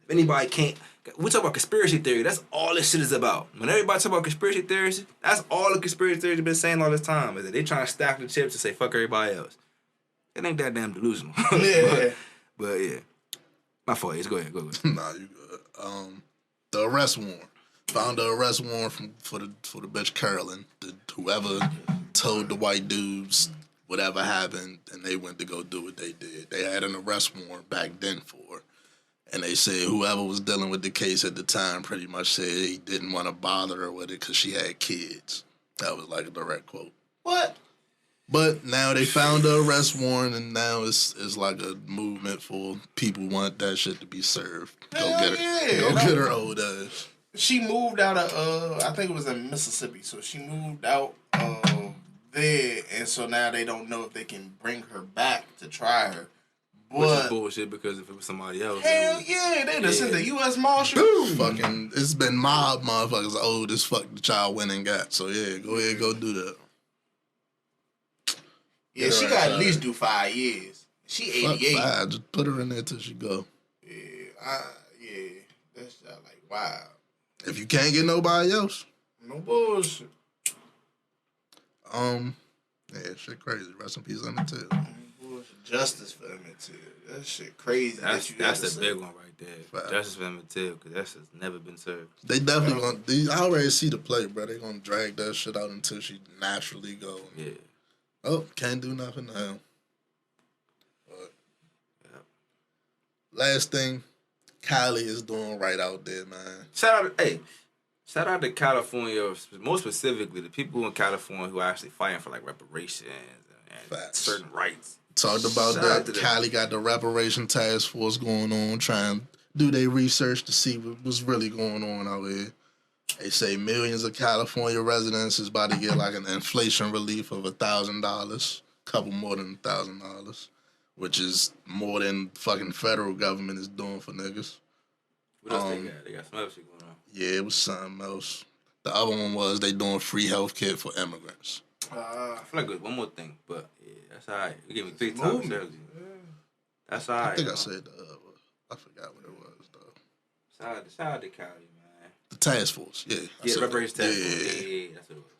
If anybody can't, we talk about conspiracy theory. That's all this shit is about. When everybody talk about conspiracy theories, that's all the conspiracy theories have been saying all this time. Is that they trying to stack the chips and say fuck everybody else. It ain't that damn delusional. Yeah. but yeah, my fault. Go ahead. Nah, you good. The arrest warrant. Found the arrest warrant for the bitch Carolyn. Whoever told the white dudes whatever happened, and they went to go do what they did. They had an arrest warrant back then for her. And they said whoever was dealing with the case at the time pretty much said he didn't want to bother her with it because she had kids. That was like a direct quote. What? But now they found the arrest warrant, and now it's like a movement for people want that shit to be served. Go get her old ass. She moved out of I think it was in Mississippi. So she moved out of there, and so now they don't know if they can bring her back to try her. Which is bullshit because if it was somebody else, hell yeah, they just sent the U.S. Marshal. Fucking, it's been mob motherfuckers old as fuck the child went and got. So yeah, go ahead, go do that. Yeah, she got at least do 5 years. She 88. Fuck 5, just put her in there till she go. Yeah, that's like wow. If you can't get nobody else, No bullshit. yeah, shit crazy. Rest in peace, Emmett Till. Justice for Emmett Till. That shit crazy. That's the big one right there. Fact. Justice for Emmett Till, because that's just never been served. They definitely I already see the play, bro. They gonna drag that shit out until she naturally go. Yeah. Oh, can't do nothing now. But last thing, Kylie is doing right out there, man. Shout out to California, more specifically the people in California who are actually fighting for like reparations and certain rights. Talked about that. Kylie got the reparation task force going on, trying to do their research to see what's really going on out here. They say millions of California residents is about to get like an inflation relief of $1,000, couple more than $1,000, which is more than fucking federal government is doing for niggas. What else they got? They got some other shit going on. Yeah, it was something else. The other one was they doing free health care for immigrants. I feel like there's one more thing, but yeah, that's all right. You gave me 3 times. That's all right. I think I said the other one. I forgot what it was, though. Shout out to Cali, man. The task force, yeah. Yeah, reparations task force. Yeah, that's what it was.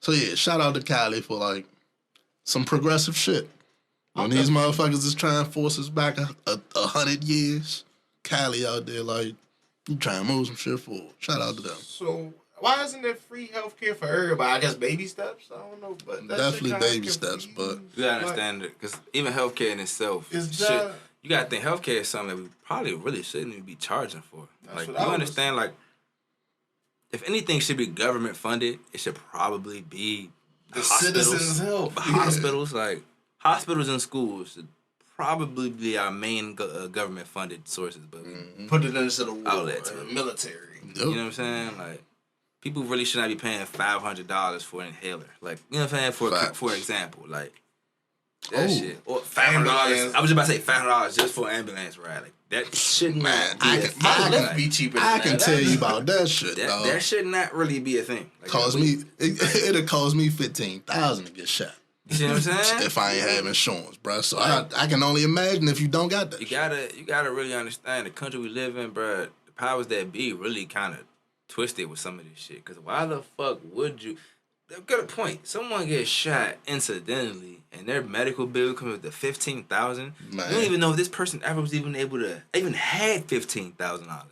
So yeah, shout out to Cali for like some progressive shit. When these motherfuckers is trying to force us back 100 years, Cali out there like, you trying to move some shit forward. Shout out to them. So why isn't there free healthcare for everybody? I guess baby steps. I don't know, but that definitely baby steps. But you gotta understand it, because even healthcare in itself, you gotta think healthcare is something that we probably really shouldn't even be charging for. Like you understand, like if anything should be government funded, it should probably be the citizens' health. Hospitals, like hospitals and schools should probably be our main government funded sources, but put it into the war, outlets, military. Yep. You know what I'm saying? Like people really should not be paying $500 for an inhaler. Like, you know what I'm saying? Facts. For example, like that Oh. shit. Or $500. I was just about to say $500 just for an ambulance ride. Like that should not be a thing. My lift Like, be cheaper than I that. can tell you about that shit, dog. that should not really be a thing. Like, It'll cost me $15,000 to get shot. You see what I'm saying? If I ain't have insurance, bro. So I can only imagine if you don't got that. You gotta really understand the country we live in, bro. The powers that be really kind of twisted with some of this shit. Cause why the fuck would you? They've got a point. Someone gets shot incidentally, and their medical bill comes to $15,000. You don't even know if this person ever was even able to even had $15,000.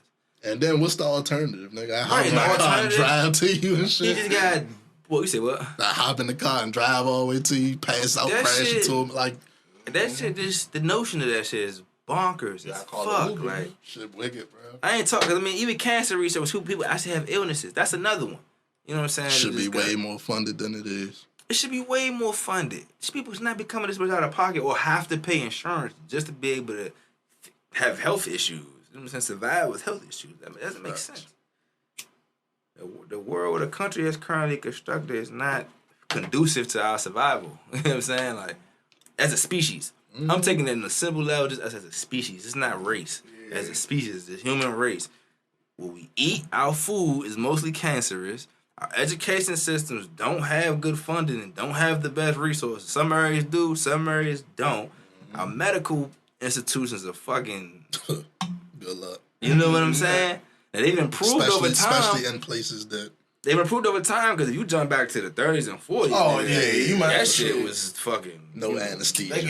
And then what's the alternative, nigga? I hop Right, in the my car and alternative- drive to you and He shit. just got what you say? What? I hop in the car and drive all the way to you, pass out, That crash shit- into him. Like, That shit, just the notion of that shit is bonkers as fuck. Like, shit wicked, bro. I ain't talking. I mean, even cancer research, who people actually have illnesses. That's another one. You know what I'm saying? Should be Just way more funded than it is. It should be way more funded. These people should not be coming this much out of pocket or have to pay insurance just to be able to have health issues. You know what I'm saying? Survive with health issues. That doesn't make sense. The world or the country that's currently constructed is not conducive to our survival. You know what I'm saying? Like, as a species. I'm taking it in a simple level just as a species. It's not race. Yeah. As a species, the human race. What we eat, our food is mostly cancerous. Our education systems don't have good funding and don't have the best resources. Some areas do, some areas don't. Our medical institutions are fucking... Good luck. You know what I'm saying? And they've improved over time. Especially in places that... They've improved over time because if you jump back to the 30s and 40s, Oh, man, yeah, you might... that shit was fucking... No anesthesia. They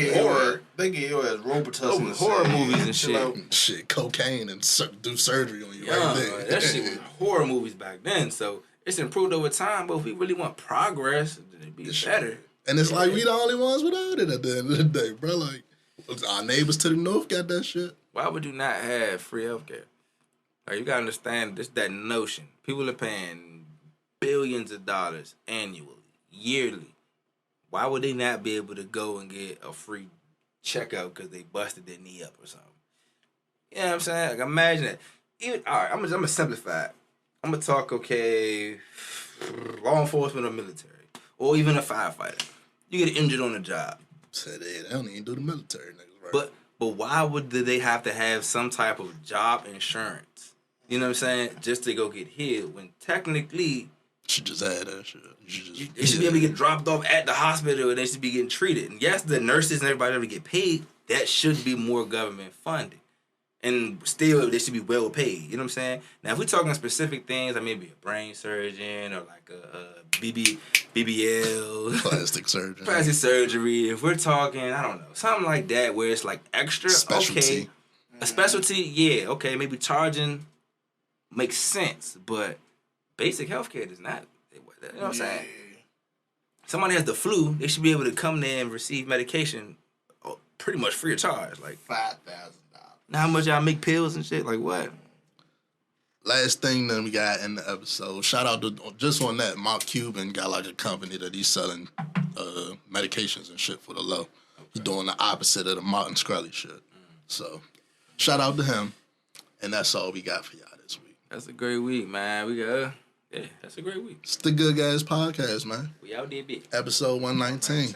get your ass Robitussin. Horror movies and shit. Shit, cocaine and do surgery on you Yeah, right there. that shit was horror movies back then. So it's improved over time, but if we really want progress, it'd be better. And it's like we the only ones without it at the end of the day, bro. Like, our neighbors to the north got that shit. Why would you not have free healthcare? Like, you gotta understand this, that notion. People are paying billions of dollars annually, yearly. Why would they not be able to go and get a free checkup because they busted their knee up or something? You know what I'm saying? Like, imagine that. Even, all right, I'm gonna simplify it. I'm gonna talk, okay, law enforcement or military, or even a firefighter. You get injured on the job. Said they don't even do the military niggas, right? But why would they have to have some type of job insurance? You know what I'm saying? Just to go get healed when technically... Should just add that shit. They should be able to get dropped off at the hospital and they should be getting treated. And yes, the nurses and everybody ever get paid. That should be more government funded. And still, they should be well paid. You know what I'm saying? Now, if we're talking specific things, like maybe a brain surgeon or like a BBL. Plastic surgery. Plastic surgery. If we're talking, I don't know, something like that where it's like extra, specialty. Okay. A specialty, yeah, okay, maybe charging makes sense, but basic healthcare does not. You know what I'm saying? Somebody has the flu, they should be able to come there and receive medication pretty much free of charge. Like $5,000. Now how much y'all make pills and shit? Like what? Last thing that we got in the episode. Shout out to just on that, Mark Cuban got like a company that he's selling medications and shit for the low. He's doing the opposite of the Martin Shkreli shit. So shout out to him. And that's all we got for y'all this week. That's a great week, man. That's a great week. It's the Good Guys Podcast, man. We out there, bitch. Episode 119.